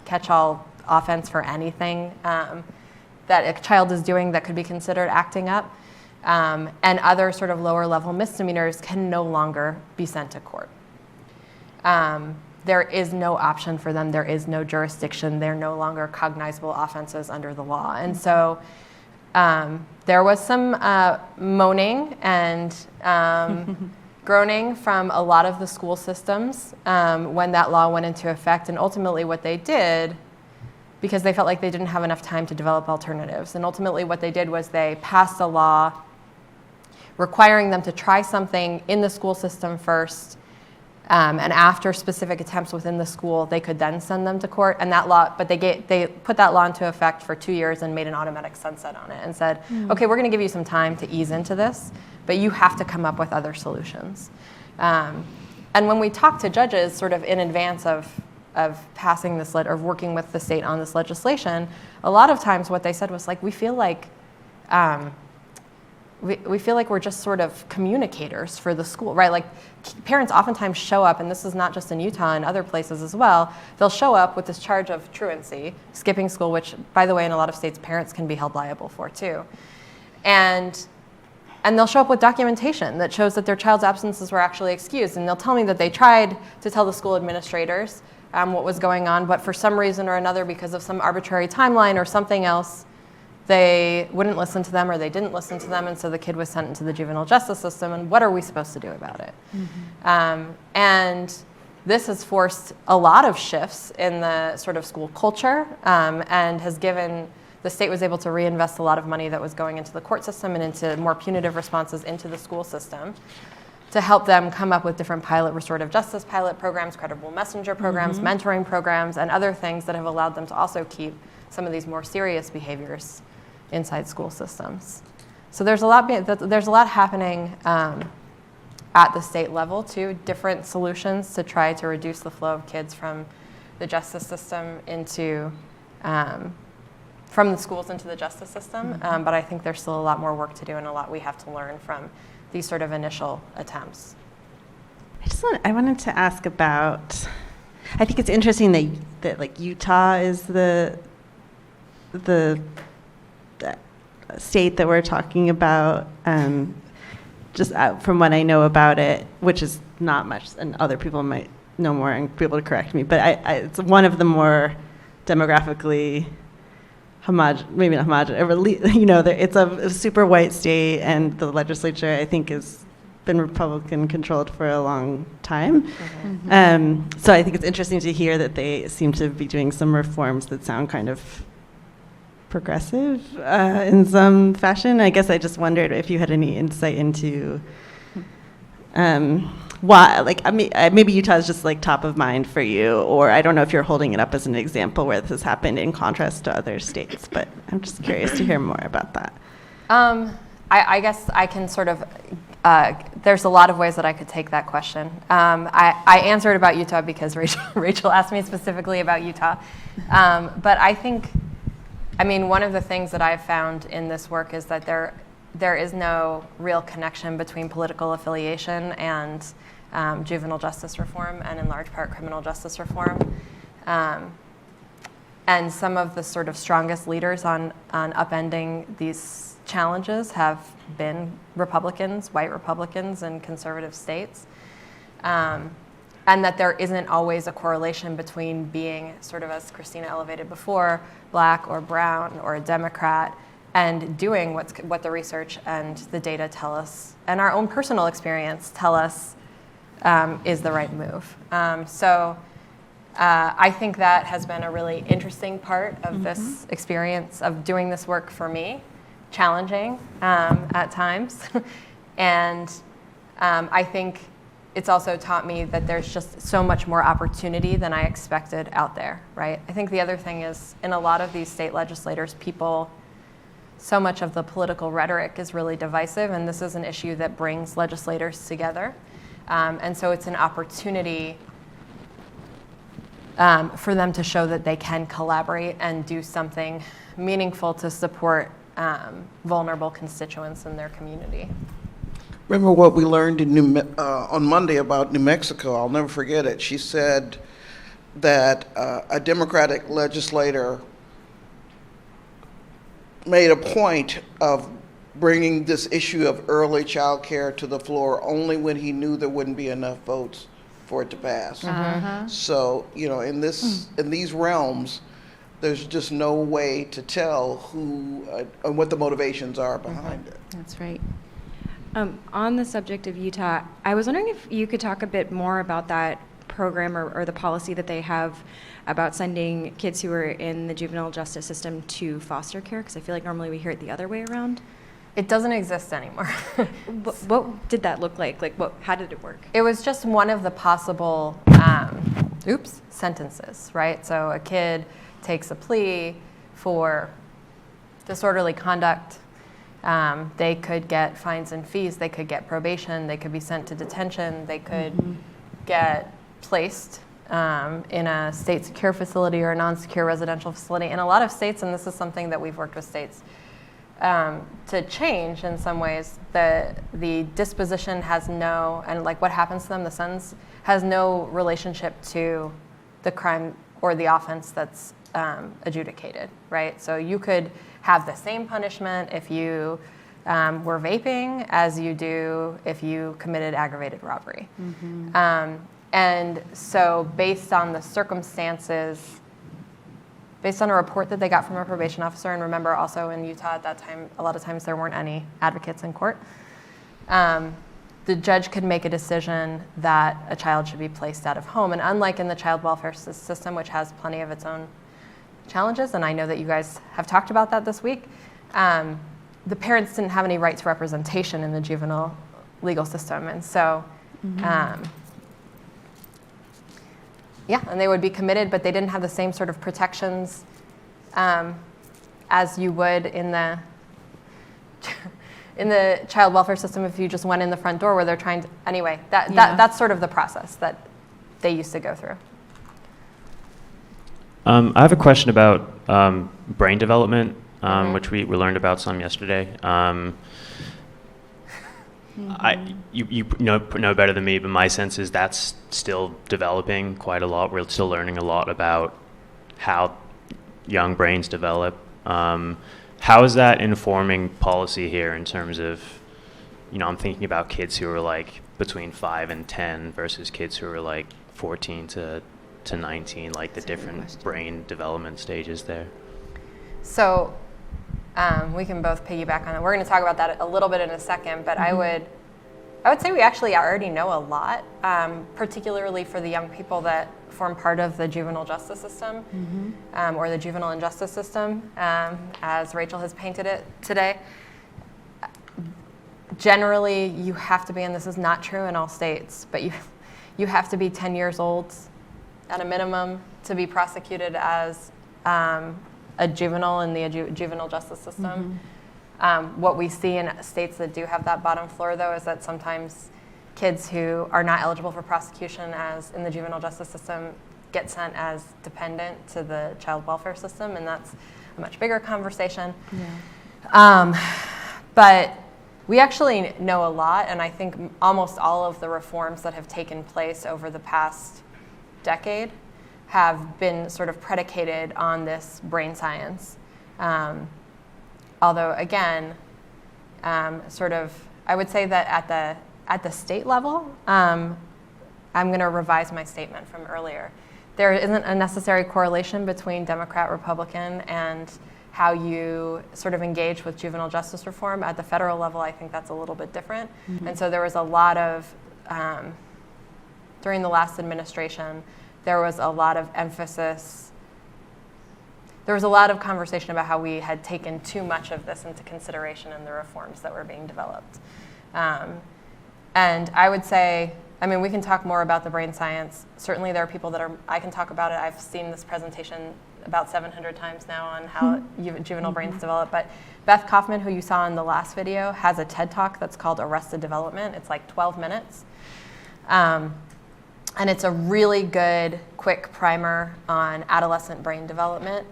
S3: offense for anything that a child is doing that could be considered acting up. And other sort of lower level misdemeanors can no longer be sent to court. There is no option for them. There is no jurisdiction. They're no longer cognizable offenses under the law. And so there was some moaning and groaning from a lot of the school systems when that law went into effect. And ultimately what they did, because they felt like they didn't have enough time to develop alternatives, and ultimately what they did was they passed a law requiring them to try something in the school system first, and after specific attempts within the school, they could then send them to court. And that law, but they put that law into effect for 2 years and made an automatic sunset on it and said, okay, we're going to give you some time to ease into this, but you have to come up with other solutions. And when we talked to judges sort of in advance of passing this or working with the state on this legislation, a lot of times what they said was like, we feel like we're just sort of communicators for the school, right? Like parents oftentimes show up, and this is not just in Utah and other places as well, they'll show up with this charge of truancy, skipping school, which by the way, in a lot of states, parents can be held liable for too. And they'll show up with documentation that shows that their child's absences were actually excused. And they'll tell me that they tried to tell the school administrators what was going on, but for some reason or another, because of some arbitrary timeline or something else, they wouldn't listen to them or they didn't listen to them, and so the kid was sent into the juvenile justice system, and what are we supposed to do about it? And this has forced a lot of shifts in the sort of school culture, and has given, the state was able to reinvest a lot of money that was going into the court system and into more punitive responses into the school system to help them come up with different restorative justice pilot programs, credible messenger programs, mentoring programs, and other things that have allowed them to also keep some of these more serious behaviors inside school systems. So there's a lot happening at the state level too, different solutions to try to reduce the flow of kids from the justice system into, from the schools into the justice system. But I think there's still a lot more work to do and a lot we have to learn from these sort of initial attempts.
S13: I wanted to ask about, I think it's interesting that like Utah is the state that we're talking about, just from what I know about it, which is not much, and other people might know more and be able to correct me, but it's one of the more demographically maybe not homogenous, it's a super white state, and the legislature, I think, has been Republican controlled for a long time. So I think it's interesting to hear that they seem to be doing some reforms that sound kind of progressive in some fashion. I guess I just wondered if you had any insight into why, like, I mean, maybe Utah is just like top of mind for you, or I don't know if you're holding it up as an example where this has happened in contrast to other states, but I'm just curious to hear more about that.
S3: I guess I can sort of, there's a lot of ways that I could take that question. I answered about Utah because Rachel asked me specifically about Utah. But I think, one of the things that I've found in this work is that there is no real connection between political affiliation and juvenile justice reform, and in large part criminal justice reform. And some of the sort of strongest leaders on upending these challenges have been Republicans, white Republicans in conservative states. And that there isn't always a correlation between being sort of, as Christina elevated before, Black or brown or a Democrat, and doing what the research and the data tell us, and our own personal experience tell us is the right move. So I think that has been a really interesting part of this experience of doing this work for me, challenging at times. And I think it's also taught me that there's just so much more opportunity than I expected out there, right? I think the other thing is, in a lot of these state legislators, so much of the political rhetoric is really divisive, and this is an issue that brings legislators together. And so it's an opportunity for them to show that they can collaborate and do something meaningful to support vulnerable constituents in their community.
S1: Remember what we learned in on Monday about New Mexico? I'll never forget it. She said that a Democratic legislator made a point of bringing this issue of early child care to the floor only when he knew there wouldn't be enough votes for it to pass. So, in these realms, there's just no way to tell who and what the motivations are behind it.
S16: That's right. On the subject of Utah, I was wondering if you could talk a bit more about that program or the policy that they have about sending kids who are in the juvenile justice system to foster care, because I feel like normally we hear it the other way around.
S3: It doesn't exist anymore.
S16: What did that look like? How did it work?
S3: It was just one of the possible sentences, right? So a kid takes a plea for disorderly conduct. They could get fines and fees, they could get probation, they could be sent to detention, they could get placed in a state secure facility or a non-secure residential facility. In a lot of states, and this is something that we've worked with states to change in some ways, the disposition has no, and like what happens to them, the sentence has no relationship to the crime or the offense that's adjudicated, right? So you could have the same punishment if you were vaping as you do if you committed aggravated robbery. And so based on the circumstances, based on a report that they got from a probation officer, and remember also in Utah at that time, a lot of times there weren't any advocates in court, the judge could make a decision that a child should be placed out of home. And unlike in the child welfare system, which has plenty of its own challenges, and I know that you guys have talked about that this week, the parents didn't have any right to representation in the juvenile legal system. And so, and they would be committed, but they didn't have the same sort of protections as you would in the child welfare system if you just went in the front door where they're trying to, anyway, that's sort of the process that they used to go through.
S17: I have a question about brain development, which we learned about some yesterday. You know better than me, but my sense is that's still developing quite a lot. We're still learning a lot about how young brains develop. How is that informing policy here in terms of, I'm thinking about kids who are like between 5 and 10 versus kids who are like 14 to 19, like the different brain development stages there?
S3: So we can both piggyback on it. We're going to talk about that a little bit in a second, but I would say we actually already know a lot, particularly for the young people that form part of the juvenile justice system or the juvenile injustice system, as Rachel has painted it today. Generally, you have to be, and this is not true in all states, but you have to be 10 years old at a minimum to be prosecuted as a juvenile in the juvenile justice system. What we see in states that do have that bottom floor, though, is that sometimes kids who are not eligible for prosecution as in the juvenile justice system get sent as dependent to the child welfare system, and that's a much bigger conversation. But we actually know a lot, and I think almost all of the reforms that have taken place over the past decade have been sort of predicated on this brain science. Although again, I would say that at the state level, I'm going to revise my statement from earlier. There isn't a necessary correlation between Democrat, Republican, and how you sort of engage with juvenile justice reform. At the federal level, I think that's a little bit different. And so there was a lot of, during the last administration, there was a lot of emphasis. There was a lot of conversation about how we had taken too much of this into consideration in the reforms that were being developed. And I would say I mean, we can talk more about the brain science. Certainly there are people I can talk about it. I've seen this presentation about 700 times now on how juvenile brains develop. But Beth Kaufman, who you saw in the last video, has a TED Talk that's called Arrested Development. It's like 12 minutes. And it's a really good, quick primer on adolescent brain development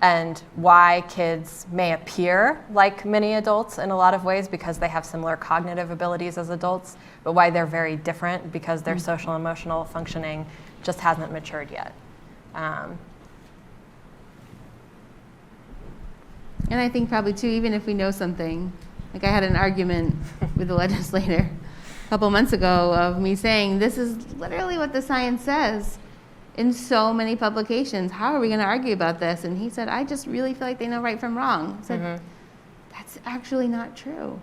S3: and why kids may appear like mini adults in a lot of ways because they have similar cognitive abilities as adults, but why they're very different because their social and emotional functioning just hasn't matured yet.
S4: And I think probably too, even if we know something, like I had an argument with the legislator a couple months ago of me saying, this is literally what the science says in so many publications. How are we going to argue about this? And he said, I just really feel like they know right from wrong. I said, that's actually not true.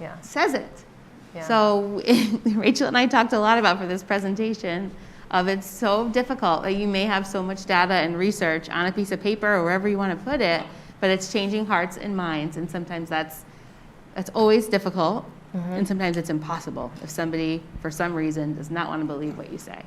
S3: Yeah.
S4: It says it.
S3: Yeah.
S4: So Rachel and I talked a lot about for this presentation of it's so difficult that you may have so much data and research on a piece of paper or wherever you want to put it, but it's changing hearts and minds. And sometimes that's always difficult. And sometimes it's impossible if somebody, for some reason, does not want to believe what you say.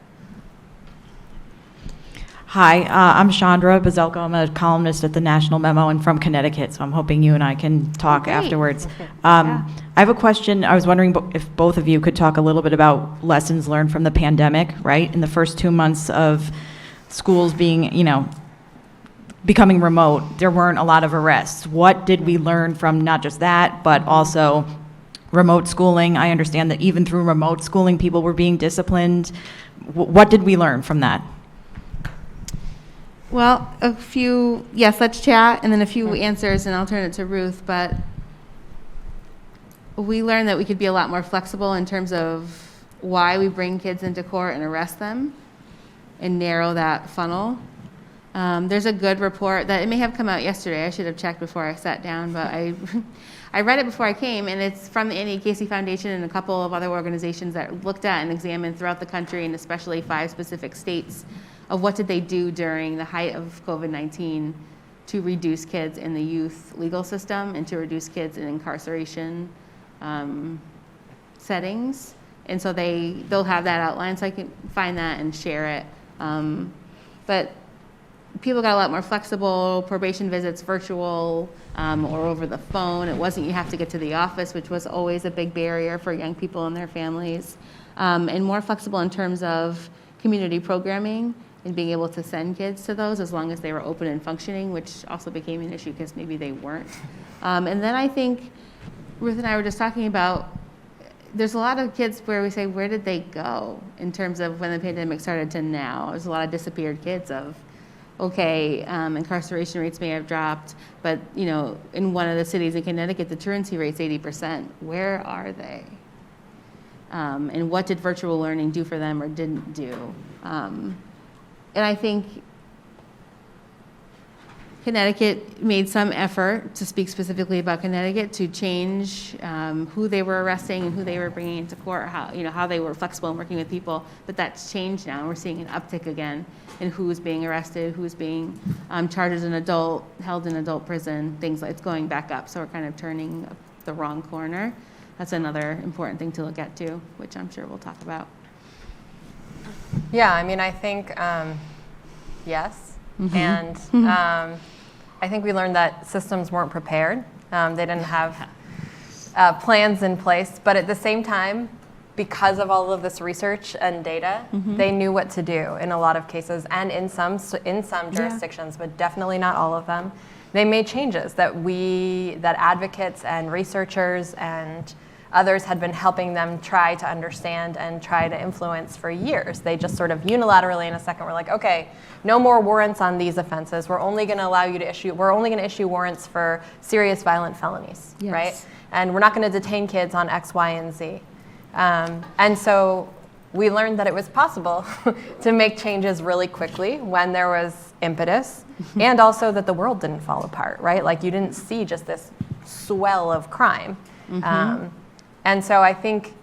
S18: Hi, I'm Chandra Bazelko. I'm a columnist at the National Memo and from Connecticut, so I'm hoping you and I can talk afterwards. I have a question. I was wondering if both of you could talk a little bit about lessons learned from the pandemic, right? In the first 2 months of schools being, becoming remote, there weren't a lot of arrests. What did we learn from not just that, but also remote schooling? I understand that even through remote schooling, people were being disciplined. What did we learn from that?
S4: Well, let's chat, and then a few answers, and I'll turn it to Ruth. But we learned that we could be a lot more flexible in terms of why we bring kids into court and arrest them and narrow that funnel. There's a good report that it may have come out yesterday. I should have checked before I sat down, but I read it before I came, and it's from the Annie Casey Foundation and a couple of other organizations that looked at and examined throughout the country, and especially 5 specific states, of what did they do during the height of COVID-19 to reduce kids in the youth legal system and to reduce kids in incarceration settings. And so they'll have that outlined, so I can find that and share it. But people got a lot more flexible, probation visits virtual or over the phone. It wasn't you have to get to the office, which was always a big barrier for young people and their families. And more flexible in terms of community programming and being able to send kids to those as long as they were open and functioning, which also became an issue because maybe they weren't. And then I think Ruth and I were just talking about, there's a lot of kids where we say, where did they go in terms of when the pandemic started to now? There's a lot of disappeared kids of, incarceration rates may have dropped, but in one of the cities in Connecticut, the truancy rate's 80%. Where are they? And what did virtual learning do for them or didn't do? And I think Connecticut made some effort, to speak specifically about Connecticut, to change who they were arresting and who they were bringing into court, how they were flexible in working with people. But that's changed now, and we're seeing an uptick again in who's being arrested, who's being charged as an adult, held in adult prison, things like it's going back up. So we're kind of turning the wrong corner. That's another important thing to look at too, which I'm sure we'll talk about.
S3: Yeah, I mean, I think, yes. And I think we learned that systems weren't prepared. They didn't have plans in place. But at the same time, because of all of this research and data, they knew what to do in a lot of cases and in some jurisdictions, but definitely not all of them. They made changes that advocates and researchers and others had been helping them try to understand and try to influence for years. They just sort of unilaterally in a second were like, okay, no more warrants on these offenses. We're only going to issue warrants for serious violent felonies, right? And we're not going to detain kids on X, Y, and Z. And so we learned that it was possible to make changes really quickly when there was impetus, and also that the world didn't fall apart, right? Like you didn't see just this swell of crime. And so I think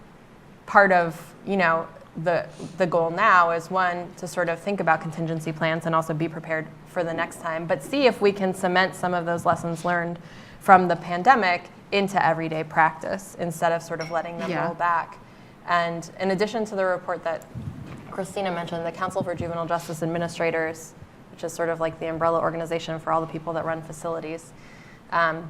S3: part of, the goal now is one, to sort of think about contingency plans and also be prepared for the next time, but see if we can cement some of those lessons learned from the pandemic into everyday practice instead of sort of letting them roll back. And in addition to the report that Christina mentioned, the Council for Juvenile Justice Administrators, which is sort of like the umbrella organization for all the people that run facilities,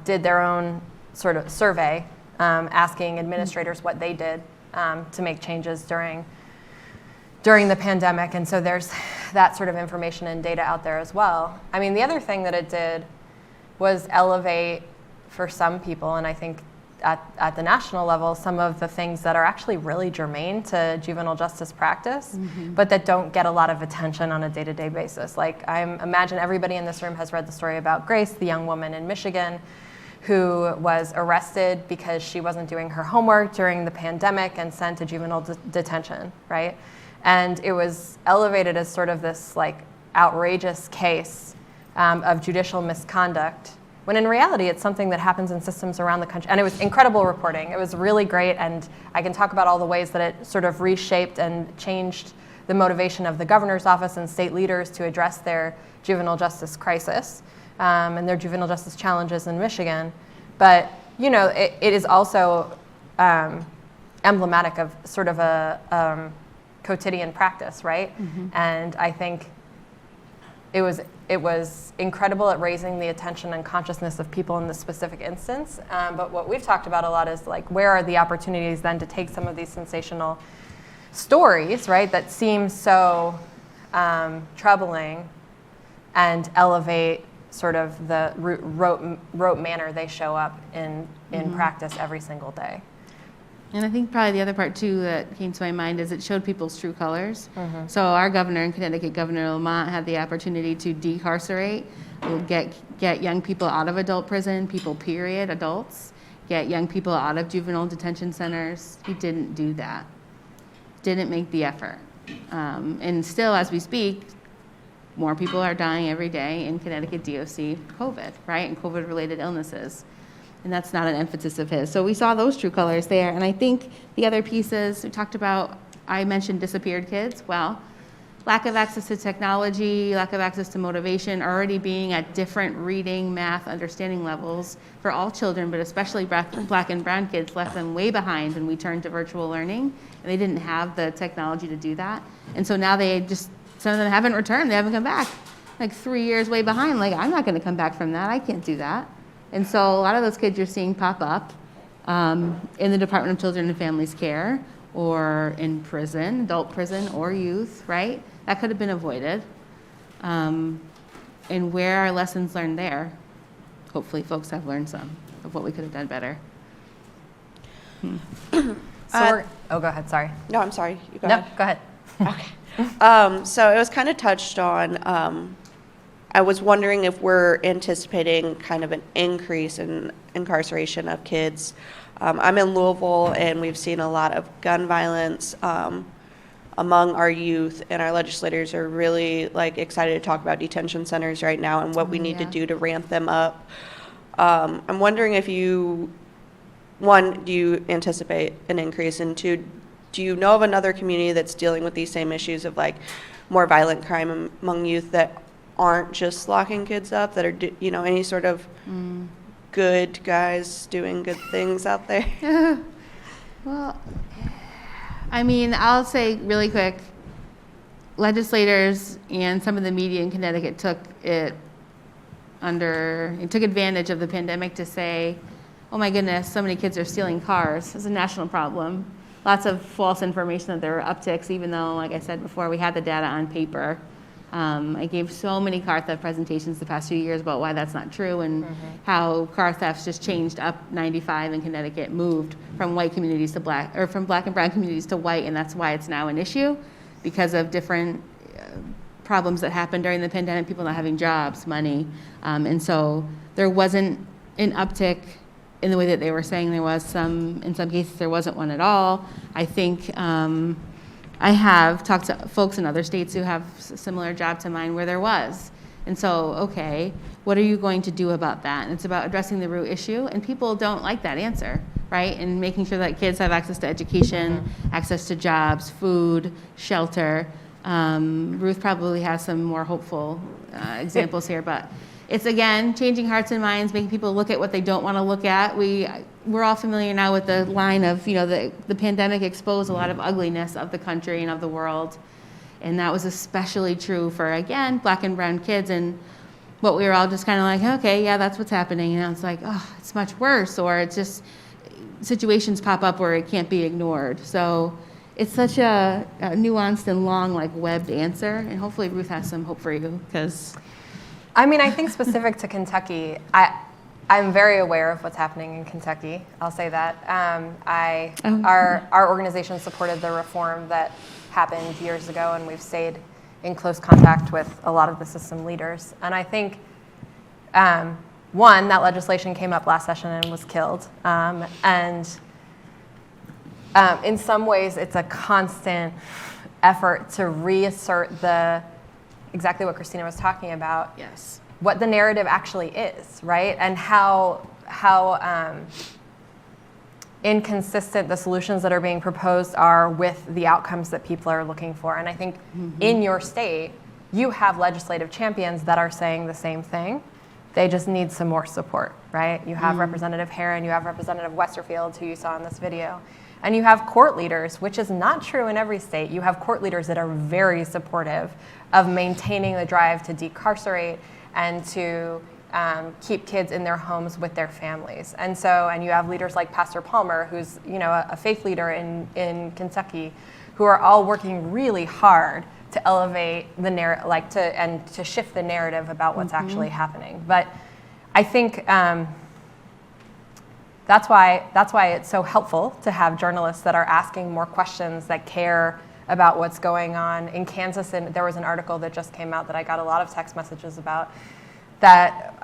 S3: did their own sort of survey asking administrators what they did to make changes during the pandemic. And so there's that sort of information and data out there as well. I mean, the other thing that it did was elevate for some people, and I think at the national level, some of the things that are actually really germane to juvenile justice practice, but that don't get a lot of attention on a day-to-day basis. Like, I imagine everybody in this room has read the story about Grace, the young woman in Michigan who was arrested because she wasn't doing her homework during the pandemic and sent to juvenile detention, right? And it was elevated as sort of this like outrageous case of judicial misconduct, when in reality it's something that happens in systems around the country. And it was incredible reporting. It was really great, and I can talk about all the ways that it sort of reshaped and changed the motivation of the governor's office and state leaders to address their juvenile justice crisis and their juvenile justice challenges in Michigan. But you know, it is also emblematic of sort of a quotidian practice, right? And I think it was incredible at raising the attention and consciousness of people in this specific instance. But what we've talked about a lot is like, where are the opportunities then to take some of these sensational stories, right, that seem so troubling, and elevate sort of the rote manner they show up in practice every single day.
S4: And I think probably the other part too that came to my mind is it showed people's true colors. So our governor in Connecticut, Governor Lamont, had the opportunity to decarcerate, get young people out of adult prison, people period, adults, get young people out of juvenile detention centers. He didn't do that. Didn't make the effort. And still, as we speak, more people are dying every day in Connecticut DOC COVID, right? And COVID-related illnesses. And that's not an emphasis of his. So we saw those true colors there. And I think the other pieces, we talked about, I mentioned disappeared kids. Well, lack of access to technology, lack of access to motivation, already being at different reading, math, understanding levels for all children, but especially Black and brown kids, left them way behind when we turned to virtual learning. And they didn't have the technology to do that. And so now some of them haven't returned, they haven't come back. Like 3 years way behind, like I'm not gonna come back from that, I can't do that. And so a lot of those kids you're seeing pop up in the Department of Children and Families Care, or in prison, adult prison or youth, right? That could have been avoided. And where are lessons learned there? Hopefully folks have learned some of what we could have done better.
S3: Oh, go ahead, sorry.
S19: No, I'm sorry, you go
S3: No,
S19: ahead.
S3: go ahead.
S19: Okay. So it was kind of touched on, I was wondering if we're anticipating kind of an increase in incarceration of kids. I'm in Louisville, and we've seen a lot of gun violence among our youth, and our legislators are really like excited to talk about detention centers right now and what we need to do to ramp them up. I'm wondering if one, do you anticipate an increase? And two, do you know of another community that's dealing with these same issues of like more violent crime among youth that aren't just locking kids up, that are, any sort of good guys doing good things out there?
S4: Well, I mean, I'll say really quick, legislators and some of the media in Connecticut took advantage of the pandemic to say, oh my goodness, so many kids are stealing cars. It's a national problem. Lots of false information that there were upticks, even though, like I said before, we had the data on paper. I gave so many car theft presentations the past few years about why that's not true, and how car thefts just changed up 95 in Connecticut, moved from white communities to black, or from Black and brown communities to white, and that's why it's now an issue, because of different problems that happened during the pandemic, people not having jobs, money, and so there wasn't an uptick in the way that they were saying there was. In some cases there wasn't one at all. I think I have talked to folks in other states who have a similar job to mine where there was. And so, okay, what are you going to do about that? And it's about addressing the root issue, and people don't like that answer, right? And making sure that kids have access to education, access to jobs, food, shelter. Ruth probably has some more hopeful examples here, but it's, again, changing hearts and minds, making people look at what they don't want to look at. We're all familiar now with the line of, the pandemic exposed a lot of ugliness of the country and of the world. And that was especially true for, again, Black and brown kids. And what we were all just kind of like, okay, yeah, that's what's happening. And now it's like, oh, it's much worse. Or it's just situations pop up where it can't be ignored. So it's such a nuanced and long, webbed answer. And hopefully Ruth has some hope for you, because...
S3: I think specific to Kentucky, I'm very aware of what's happening in Kentucky. I'll say that. Our organization supported the reform that happened years ago, and we've stayed in close contact with a lot of the system leaders. And I think, one, that legislation came up last session and was killed. In some ways, it's a constant effort to reassert exactly what Christina was talking about.
S4: Yes.
S3: What the narrative actually is, right? And how inconsistent the solutions that are being proposed are with the outcomes that people are looking for. And I think in your state, you have legislative champions that are saying the same thing. They just need some more support, right? You have Representative Herron, you have Representative Westerfield, who you saw in this video. And you have court leaders, which is not true in every state. You have court leaders that are very supportive of maintaining the drive to decarcerate and to keep kids in their homes with their families. And you have leaders like Pastor Palmer, who's a faith leader in Kentucky, who are all working really hard to elevate the narrative, and to shift the narrative about what's actually happening. But I think that's why it's so helpful to have journalists that are asking more questions, that care about what's going on. In Kansas, and there was an article that just came out that I got a lot of text messages about, that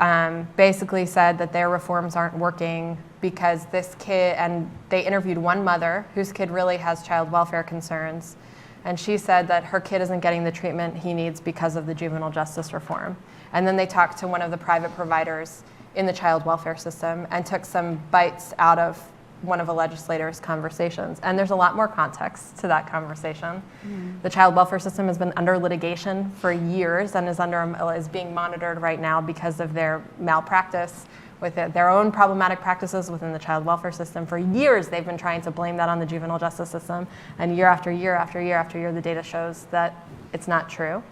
S3: basically said that their reforms aren't working because this kid, and they interviewed one mother whose kid really has child welfare concerns, and she said that her kid isn't getting the treatment he needs because of the juvenile justice reform. And then they talked to one of the private providers in the child welfare system and took some bites out of one of the legislators' conversations. And there's a lot more context to that conversation. The child welfare system has been under litigation for years and is being monitored right now because of their malpractice with their own problematic practices within the child welfare system. For years, they've been trying to blame that on the juvenile justice system. And year after year after year after year, the data shows that it's not true.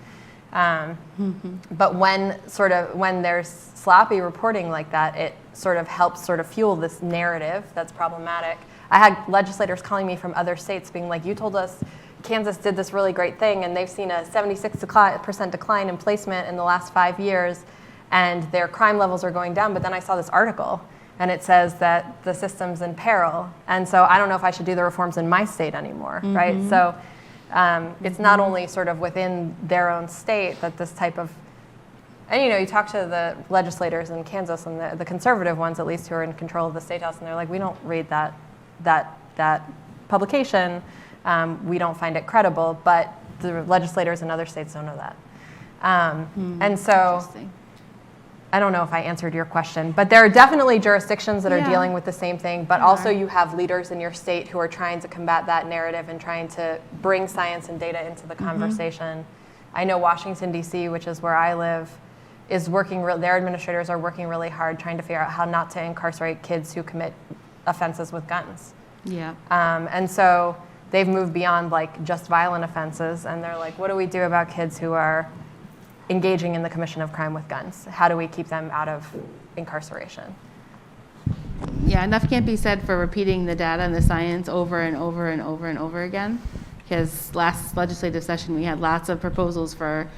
S3: But when there's sloppy reporting like that, it sort of helps fuel this narrative that's problematic. I had legislators calling me from other states being like, you told us Kansas did this really great thing and they've seen a 76% decline in placement in the last 5 years and their crime levels are going down. But then I saw this article and it says that the system's in peril. And so I don't know if I should do the reforms in my state anymore, right? So it's not only within their own state that this type of, and you talk to the legislators in Kansas and the conservative ones, at least, who are in control of the state house, and they're like, we don't read that publication, we don't find it credible, but the legislators in other states don't know that. And so I don't know if I answered your question, but there are definitely jurisdictions that are dealing with the same thing, but also you have leaders in your state who are trying to combat that narrative and trying to bring science and data into the conversation. I know Washington, D.C., which is where I live, is working, their administrators are working really hard trying to figure out how not to incarcerate kids who commit offenses with guns.
S4: Yeah.
S3: And so they've moved beyond just violent offenses, and they're like, what do we do about kids who are engaging in the commission of crime with guns? How do we keep them out of incarceration?
S4: Yeah, enough can't be said for repeating the data and the science over and over and over and over again. Because last legislative session, we had lots of proposals for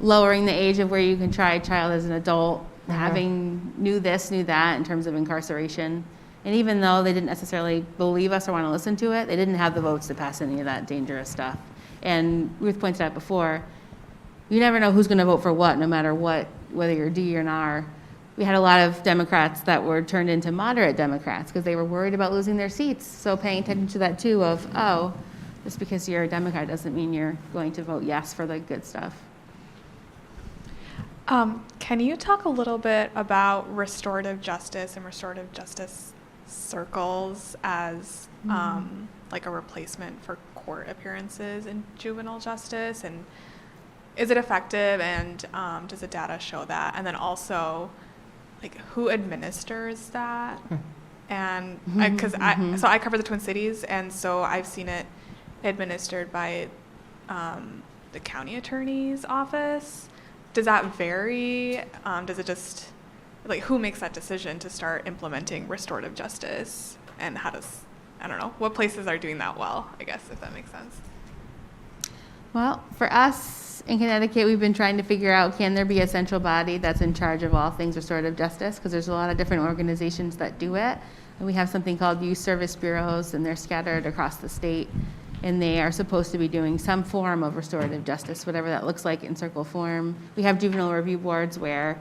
S4: lowering the age of where you can try child as an adult, having knew this, knew that in terms of incarceration. And even though they didn't necessarily believe us or want to listen to it, they didn't have the votes to pass any of that dangerous stuff. And Ruth pointed out before, you never know who's going to vote for what, no matter what, whether you're D or an R. We had a lot of Democrats that were turned into moderate Democrats because they were worried about losing their seats. So paying attention to that too of, just because you're a Democrat doesn't mean you're going to vote yes for the good stuff.
S20: Can you talk a little bit about restorative justice and restorative justice circles as like a replacement for court appearances in juvenile justice, and is it effective, and does the data show that? And then also, like, who administers that? And so I cover the Twin Cities, and so I've seen it administered by the county attorney's office. Does that vary? Does it just, like, who makes that decision to start implementing restorative justice? And how does, I don't know, what places are doing that well, I guess, if that makes sense?
S4: Well, for us in Connecticut, we've been trying to figure out, can there be a central body that's in charge of all things restorative justice? Because there's a lot of different organizations that do it. And we have something called youth service bureaus, and they're scattered across the state. And they are supposed to be doing some form of restorative justice, whatever that looks like in circle form. We have juvenile review boards where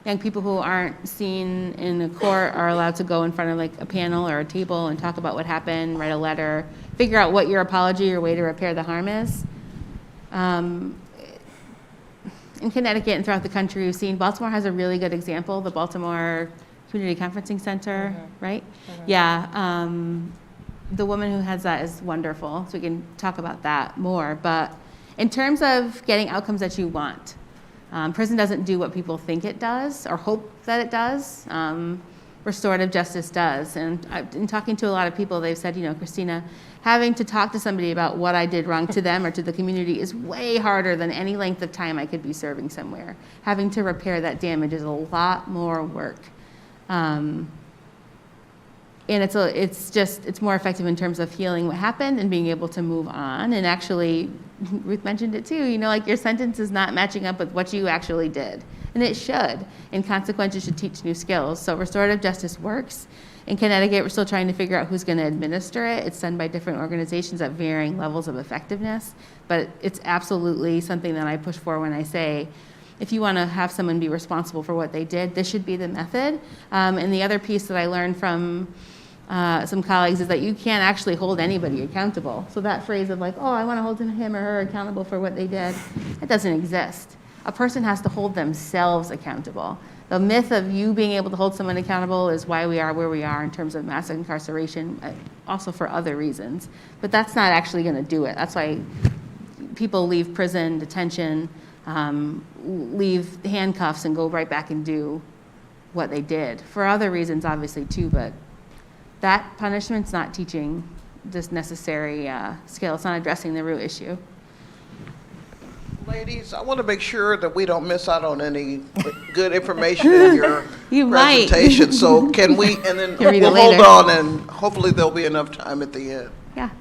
S4: young people who aren't seen in a court are allowed to go in front of like a panel or a table and talk about what happened, write a letter, figure out what your apology or way to repair the harm is. In Connecticut and throughout the country, we've seen Baltimore has a really good example, the Baltimore Community Conferencing Center, right? Yeah. The woman who has that is wonderful, so we can talk about that more. But in terms of getting outcomes that you want, prison doesn't do what people think it does or hope that it does. Restorative justice does. And in talking to a lot of people, they've said, you know, Christina, having to talk to somebody about what I did wrong to them or to the community is way harder than any length of time I could be serving somewhere. Having to repair that damage is a lot more work. And it's more effective in terms of healing what happened and being able to move on. And actually, Ruth mentioned it too, you know, like your sentence is not matching up with what you actually did. And it should. And consequences should teach new skills. So restorative justice works. In Connecticut, we're still trying to figure out who's going to administer it. It's done by different organizations at varying levels of effectiveness. But it's absolutely something that I push for when I say, if you want to have someone be responsible for what they did, this should be the method. And the other piece that I learned from some colleagues is that you can't actually hold anybody accountable. So that phrase of like, oh, I want to hold him or her accountable for what they did, it doesn't exist. A person has to hold themselves accountable. The myth of you being able to hold someone accountable is why we are where we are in terms of mass incarceration, also for other reasons. But that's not actually going to do it. That's why people leave prison, detention, leave handcuffs and go right back and do what they did. For other reasons, obviously, too, but that punishment's not teaching this necessary skill. It's not addressing the root issue.
S1: Ladies, I want to make sure that we don't miss out on any good information in your presentation.
S4: Might.
S1: So can we, and then we'll hold on, and hopefully there'll be enough time at the end.
S3: Yeah.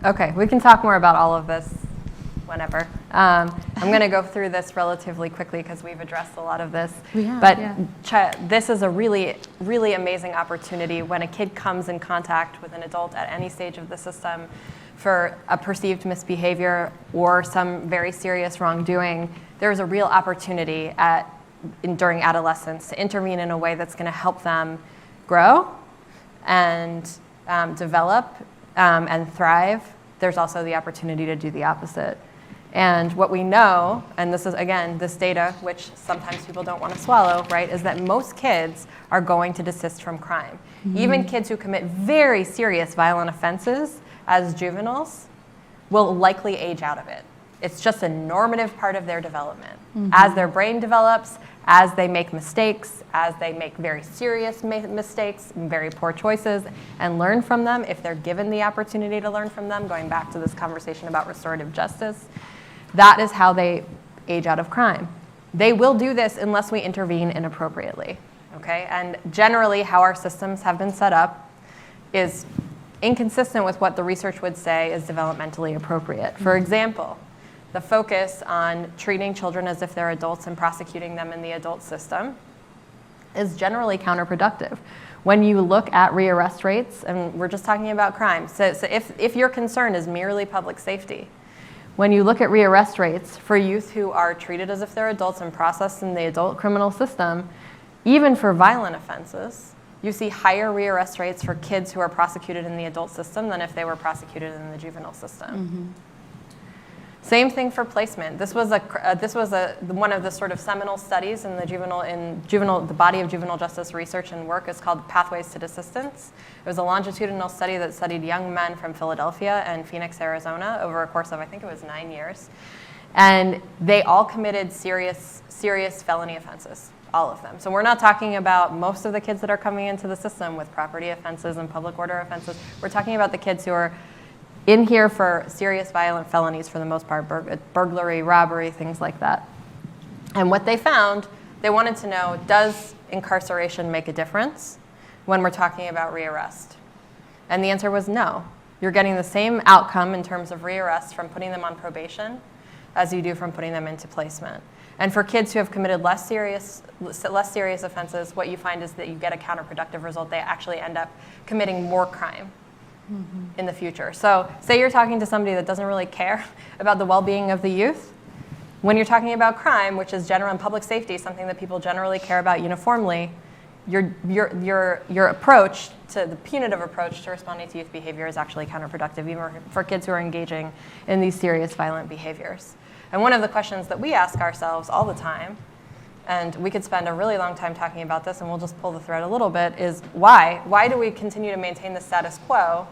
S3: Okay, we can talk more about all of this whenever. I'm going to go through this relatively quickly because we've addressed a lot of this. This is a really, really amazing opportunity when a kid comes in contact with an adult at any stage of the system for a perceived misbehavior or some very serious wrongdoing. There's a real opportunity during adolescence to intervene in a way that's going to help them grow and develop and thrive. There's also the opportunity to do the opposite. And what we know, and this is, again, this data, which sometimes people don't want to swallow, right, is that most kids are going to desist from crime. Mm-hmm. Even kids who commit very serious violent offenses as juveniles will likely age out of it. It's just a normative part of their development. Mm-hmm. As their brain develops, as they make mistakes, as they make very serious mistakes, very poor choices, and learn from them, if they're given the opportunity to learn from them, going back to this conversation about restorative justice, that is how they age out of crime. They will do this unless we intervene inappropriately, okay? And generally, how our systems have been set up is inconsistent with what the research would say is developmentally appropriate. For example, the focus on treating children as if they're adults and prosecuting them in the adult system is generally counterproductive. When you look at rearrest rates, and we're just talking about crime, so if your concern is merely public safety, when you look at rearrest rates for youth who are treated as if they're adults and processed in the adult criminal system, even for violent offenses, you see higher rearrest rates for kids who are prosecuted in the adult system than if they were prosecuted in the juvenile system. Mm-hmm. Same thing for placement. This was one of the sort of seminal studies in the body of juvenile justice research and work is called Pathways to Desistance. It was a longitudinal study that studied young men from Philadelphia and Phoenix, Arizona over a course of, I think it was 9 years. And they all committed serious felony offenses, all of them. So we're not talking about most of the kids that are coming into the system with property offenses and public order offenses. We're talking about the kids who are in here for serious violent felonies for the most part, burglary, robbery, things like that. And what they found, they wanted to know, does incarceration make a difference when we're talking about rearrest? And the answer was no. You're getting the same outcome in terms of rearrest from putting them on probation as you do from putting them into placement. And for kids who have committed less serious offenses, what you find is that you get a counterproductive result. They actually end up committing more crime in the future. So say you're talking to somebody that doesn't really care about the well-being of the youth. When you're talking about crime, which is general and public safety, something that people generally care about uniformly, your approach to the punitive approach to responding to youth behavior is actually counterproductive, even for kids who are engaging in these serious violent behaviors. And one of the questions that we ask ourselves all the time, and we could spend a really long time talking about this, and we'll just pull the thread a little bit, is why? Why do we continue to maintain the status quo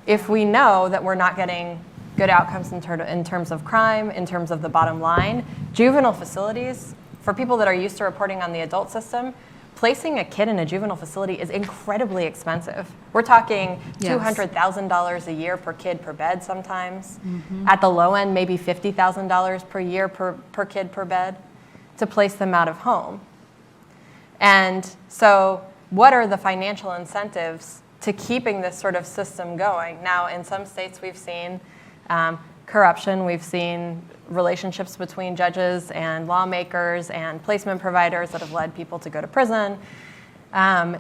S3: if we know that we're not getting good outcomes in terms of crime, in terms of the bottom line? Juvenile facilities, for people that are used to reporting on the adult system, placing a kid in a juvenile facility is incredibly expensive. We're talking $200,000 a year per kid per bed sometimes. At the low end, maybe $50,000 per year per kid per bed to place them out of home. And so what are the financial incentives to keeping this sort of system going? Now, in some states, we've seen corruption. We've seen relationships between judges and lawmakers and placement providers that have led people to go to prison.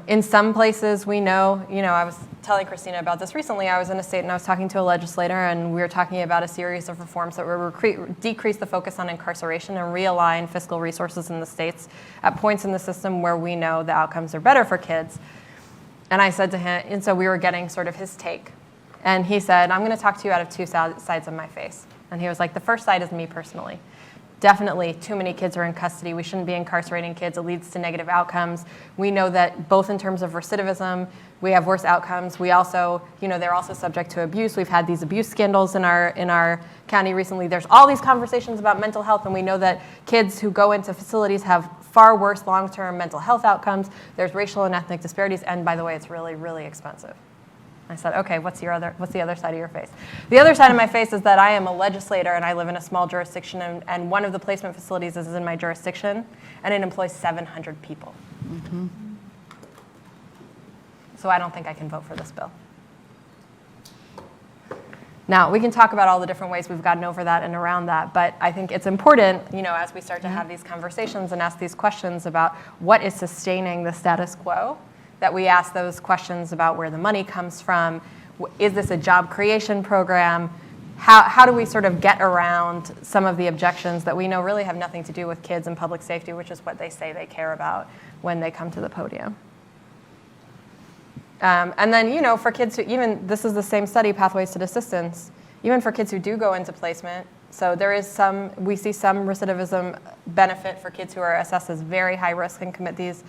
S3: In some places, we know, I was telling Christina about this recently. I was in a state and I was talking to a legislator, and we were talking about a series of reforms that would decrease the focus on incarceration and realign fiscal resources in the states at points in the system where we know the outcomes are better for kids. And I said to him, and so we were getting sort of his take. And he said, I'm going to talk to you out of two sides of my face. And he was like, the first side is me personally. Definitely too many kids are in custody. We shouldn't be incarcerating kids. It leads to negative outcomes. We know that both in terms of recidivism, we have worse outcomes. We also, they're also subject to abuse. We've had these abuse scandals in our county recently. There's all these conversations about mental health, and we know that kids who go into facilities have far worse long-term mental health outcomes. There's racial and ethnic disparities, and by the way, it's really, really expensive. I said, okay, what's the other side of your face? The other side of my face is that I am a legislator and I live in a small jurisdiction, and one of the placement facilities is in my jurisdiction, and it employs 700 people. So I don't think I can vote for this bill. Now, we can talk about all the different ways we've gotten over that and around that, but I think it's important, as we start to have these conversations and ask these questions about what is sustaining the status quo, that we ask those questions about where the money comes from. Is this a job creation program? How do we sort of get around some of the objections that we know really have nothing to do with kids and public safety, which is what they say they care about when they come to the podium? And then, for kids who, this is the same study, Pathways to Desistance, even for kids who do go into placement, so we see some recidivism benefit for kids who are assessed as very high risk and commit these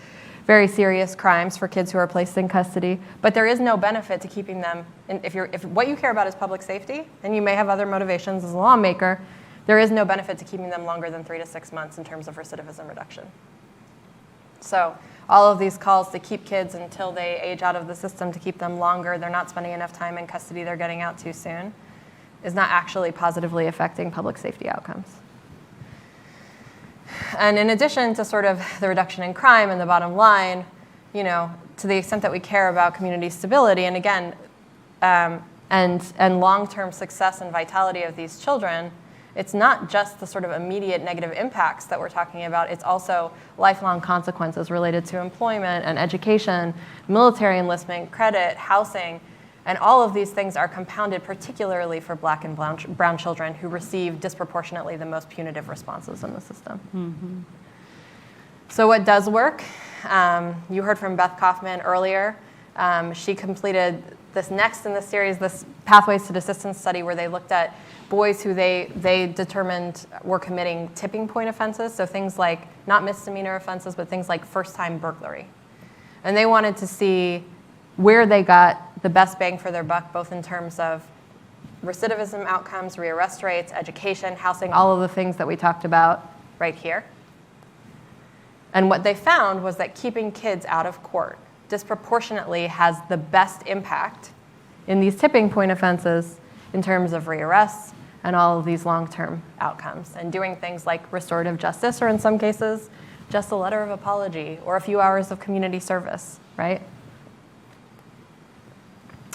S3: very serious crimes for kids who are placed in custody, but there is no benefit to keeping them. If what you care about is public safety, and you may have other motivations as a lawmaker, there is no benefit to keeping them longer than 3 to 6 months in terms of recidivism reduction. So all of these calls to keep kids until they age out of the system, to keep them longer, they're not spending enough time in custody, they're getting out too soon, is not actually positively affecting public safety outcomes. And in addition to sort of the reduction in crime and the bottom line, to the extent that we care about community stability, and again, and long-term success and vitality of these children, it's not just the sort of immediate negative impacts that we're talking about, it's also lifelong consequences related to employment and education, military enlistment, credit, housing, and all of these things are compounded particularly for Black and brown children who receive disproportionately the most punitive responses in the system. So what does work? You heard from Beth Kaufman earlier. She completed this next in the series, this Pathways to Desistance study, where they looked at boys who they determined were committing tipping point offenses, so things like, not misdemeanor offenses, but things like first-time burglary. And they wanted to see where they got the best bang for their buck, both in terms of recidivism outcomes, rearrest rates, education, housing, all of the things that we talked about right here. And what they found was that keeping kids out of court disproportionately has the best impact in these tipping point offenses in terms of rearrests and all of these long-term outcomes. And doing things like restorative justice, or in some cases, just a letter of apology or a few hours of community service, right?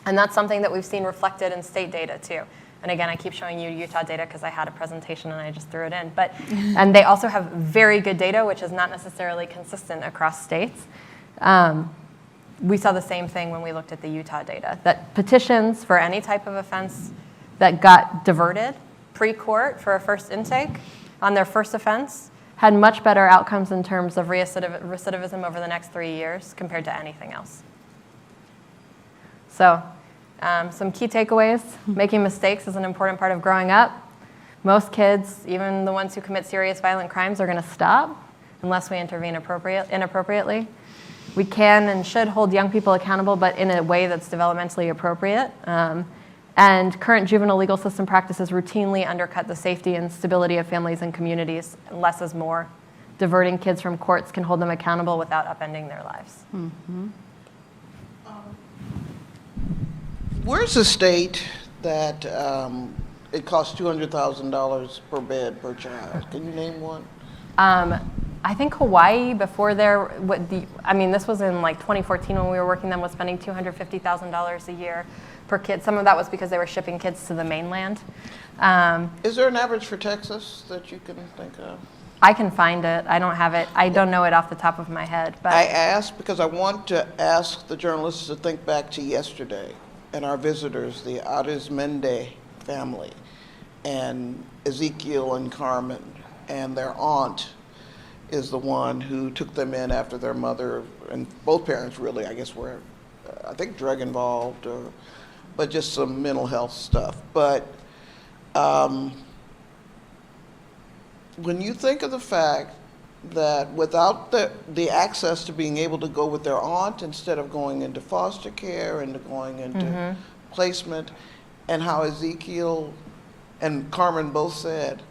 S3: And that's something that we've seen reflected in state data too. And again, I keep showing you Utah data because I had a presentation and I just threw it in. But, and they also have very good data, which is not necessarily consistent across states. We saw the same thing when we looked at the Utah data, that petitions for any type of offense that got diverted pre-court for a first intake on their first offense had much better outcomes in terms of recidivism over the next 3 years compared to anything else. So some key takeaways. Making mistakes is an important part of growing up. Most kids, even the ones who commit serious violent crimes, are going to stop unless we intervene inappropriately. We can and should hold young people accountable, but in a way that's developmentally appropriate. And current juvenile legal system practices routinely undercut the safety and stability of families and communities. Less is more. Diverting kids from courts can hold them accountable without upending their lives.
S1: Mm-hmm. Where's the state that it costs $200,000 per bed per child? Can you name one?
S3: I think Hawaii, before this was in like 2014 when we were working, them was spending $250,000 a year per kid. Some of that was because they were shipping kids to the mainland.
S1: Is there an average for Texas that you can think of?
S3: I can find it. I don't have it. I don't know it off the top of my head. But
S1: I asked because I want to ask the journalists to think back to yesterday and our visitors, the Arizmendi family, and Ezekiel and Carmen, and their aunt is the one who took them in after their mother, and both parents really, I guess, were, I think, drug involved, but just some mental health stuff. But when you think of the fact that without the access to being able to go with their aunt instead of going into foster care and going into placement, and how Ezekiel and Carmen both said,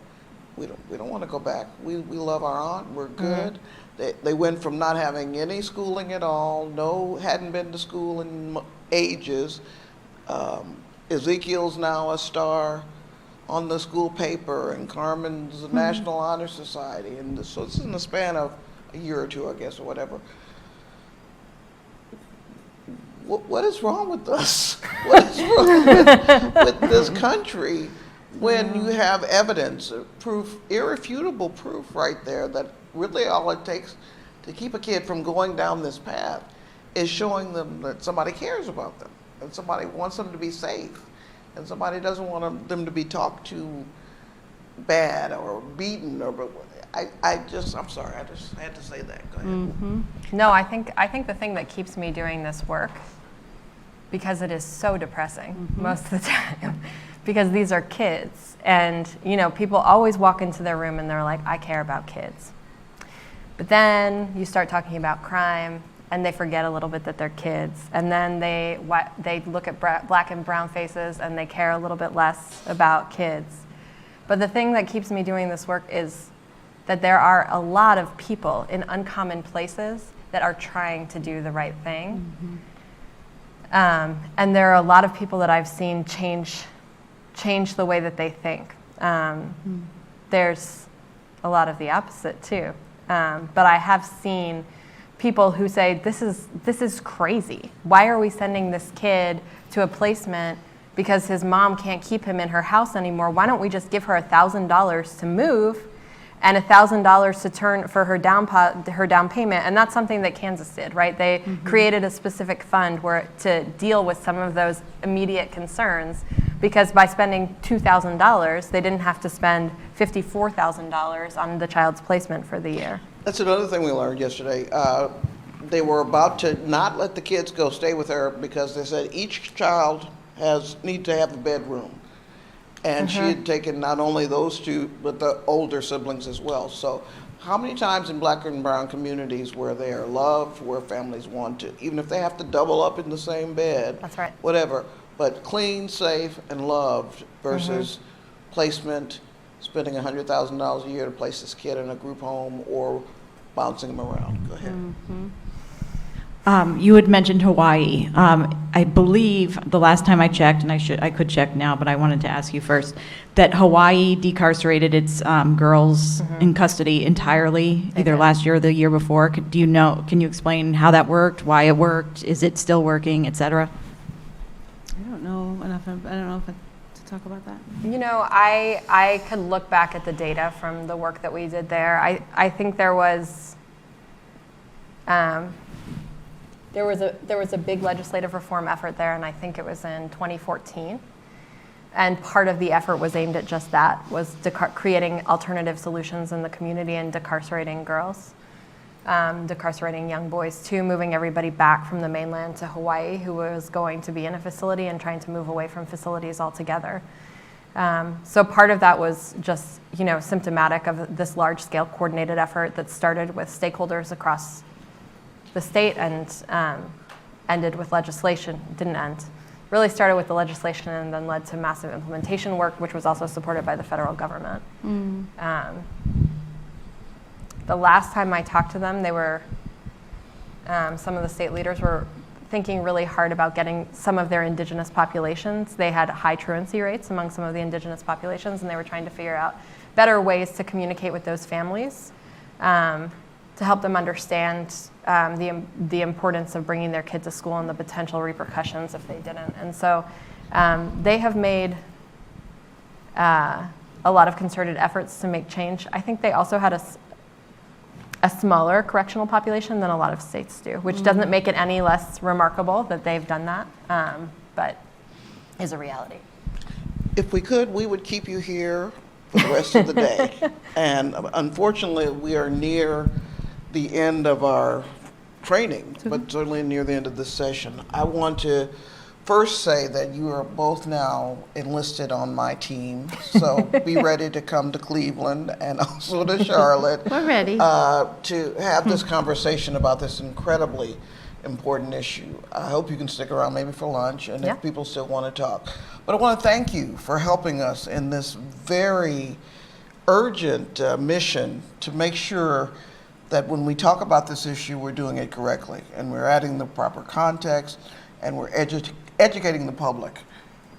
S1: we don't want to go back. We love our aunt. We're good. They went from not having any schooling at all, hadn't been to school in ages. Ezekiel's now a star on the school paper, and Carmen's a National Honor Society, and so it's in the span of a year or two, I guess, or whatever. What is wrong with us? What is wrong with this country when you have evidence, proof, irrefutable proof right there that really all it takes to keep a kid from going down this path is showing them that somebody cares about them and somebody wants them to be safe and somebody doesn't want them to be talked to bad or beaten or. I'm sorry, I just had to say that. Go ahead.
S3: Mm-hmm. No, I think the thing that keeps me doing this work, because it is so depressing most of the time, because these are kids, and people always walk into their room and they're like, I care about kids. But then you start talking about crime and they forget a little bit that they're kids, and then they look at black and brown faces and they care a little bit less about kids. But the thing that keeps me doing this work is that there are a lot of people in uncommon places that are trying to do the right thing. And there are a lot of people that I've seen change the way that they think. There's a lot of the opposite too. But I have seen people who say, this is crazy. Why are we sending this kid to a placement because his mom can't keep him in her house anymore? Why don't we just give her $1,000 to move and $1,000 to turn for her down payment? And that's something that Kansas did, right? They created a specific fund to deal with some of those immediate concerns, because by spending $2,000, they didn't have to spend $54,000 on the child's placement for the year.
S1: That's another thing we learned yesterday. they were about to not let the kids go stay with her because they said each child need to have a bedroom. And she had taken not only those two, but the older siblings as well. So how many times in black and brown communities where they are loved, where families want to, even if they have to double up in the same bed,
S3: That's right.
S1: whatever, but clean, safe, and loved versus placement, spending $100,000 a year to place this kid in a group home or bouncing them around. Go ahead.
S18: You had mentioned Hawaii. I believe the last time I checked, and I could check now, but I wanted to ask you first, that Hawaii decarcerated its girls in custody entirely, either last year or the year before. Do you know? Can you explain how that worked, why it worked, is it still working, et cetera?
S4: I don't know enough. I don't know if to talk about that.
S3: You know, I could look back at the data from the work that we did there. I think there was a big legislative reform effort there, and I think it was in 2014. And part of the effort was aimed at just that, was creating alternative solutions in the community and decarcerating girls, decarcerating young boys too, moving everybody back from the mainland to Hawaii who was going to be in a facility and trying to move away from facilities altogether. So part of that was just, you know, symptomatic of this large-scale coordinated effort that started with stakeholders across the state and ended with legislation. Didn't end. Really started with the legislation and then led to massive implementation work, which was also supported by the federal government. The last time I talked to them, they were, some of the state leaders were thinking really hard about getting some of their indigenous populations. They had high truancy rates among some of the indigenous populations, and they were trying to figure out better ways to communicate with those families to help them understand the importance of bringing their kid to school and the potential repercussions if they didn't. And so they have made a lot of concerted efforts to make change. I think they also had a smaller correctional population than a lot of states do, which doesn't make it any less remarkable that they've done that, but is a reality.
S1: If we could, we would keep you here for the rest of the day. And unfortunately, we are near the end of our training, but certainly near the end of this session. I want to first say that you are both now enlisted on my team, so be ready to come to Cleveland and also to Charlotte.
S4: We're ready.
S1: To have this conversation about this incredibly important issue. I hope you can stick around maybe for lunch and if people still want to talk. But I want to thank you for helping us in this very urgent mission to make sure that when we talk about this issue, we're doing it correctly and we're adding the proper context and we're educating the public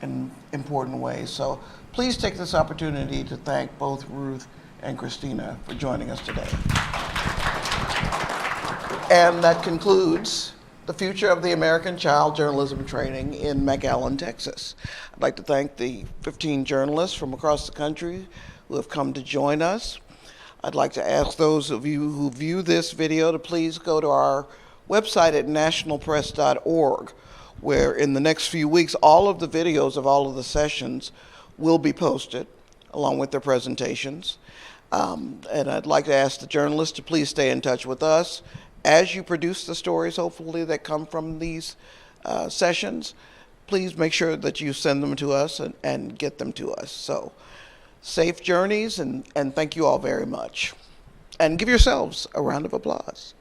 S1: in important ways. So please take this opportunity to thank both Ruth and Christina for joining us today. And that concludes the Future of the American Child journalism training in McAllen, Texas. I'd like to thank the 15 journalists from across the country who have come to join us. I'd like to ask those of you who view this video to please go to our website at nationalpress.org, where in the next few weeks, all of the videos of all of the sessions will be posted, along with their presentations. And I'd like to ask the journalists to please stay in touch with us as you produce the stories, hopefully, that come from these sessions. Please make sure that you send them to us and get them to us. So safe journeys, and thank you all very much. And give yourselves a round of applause.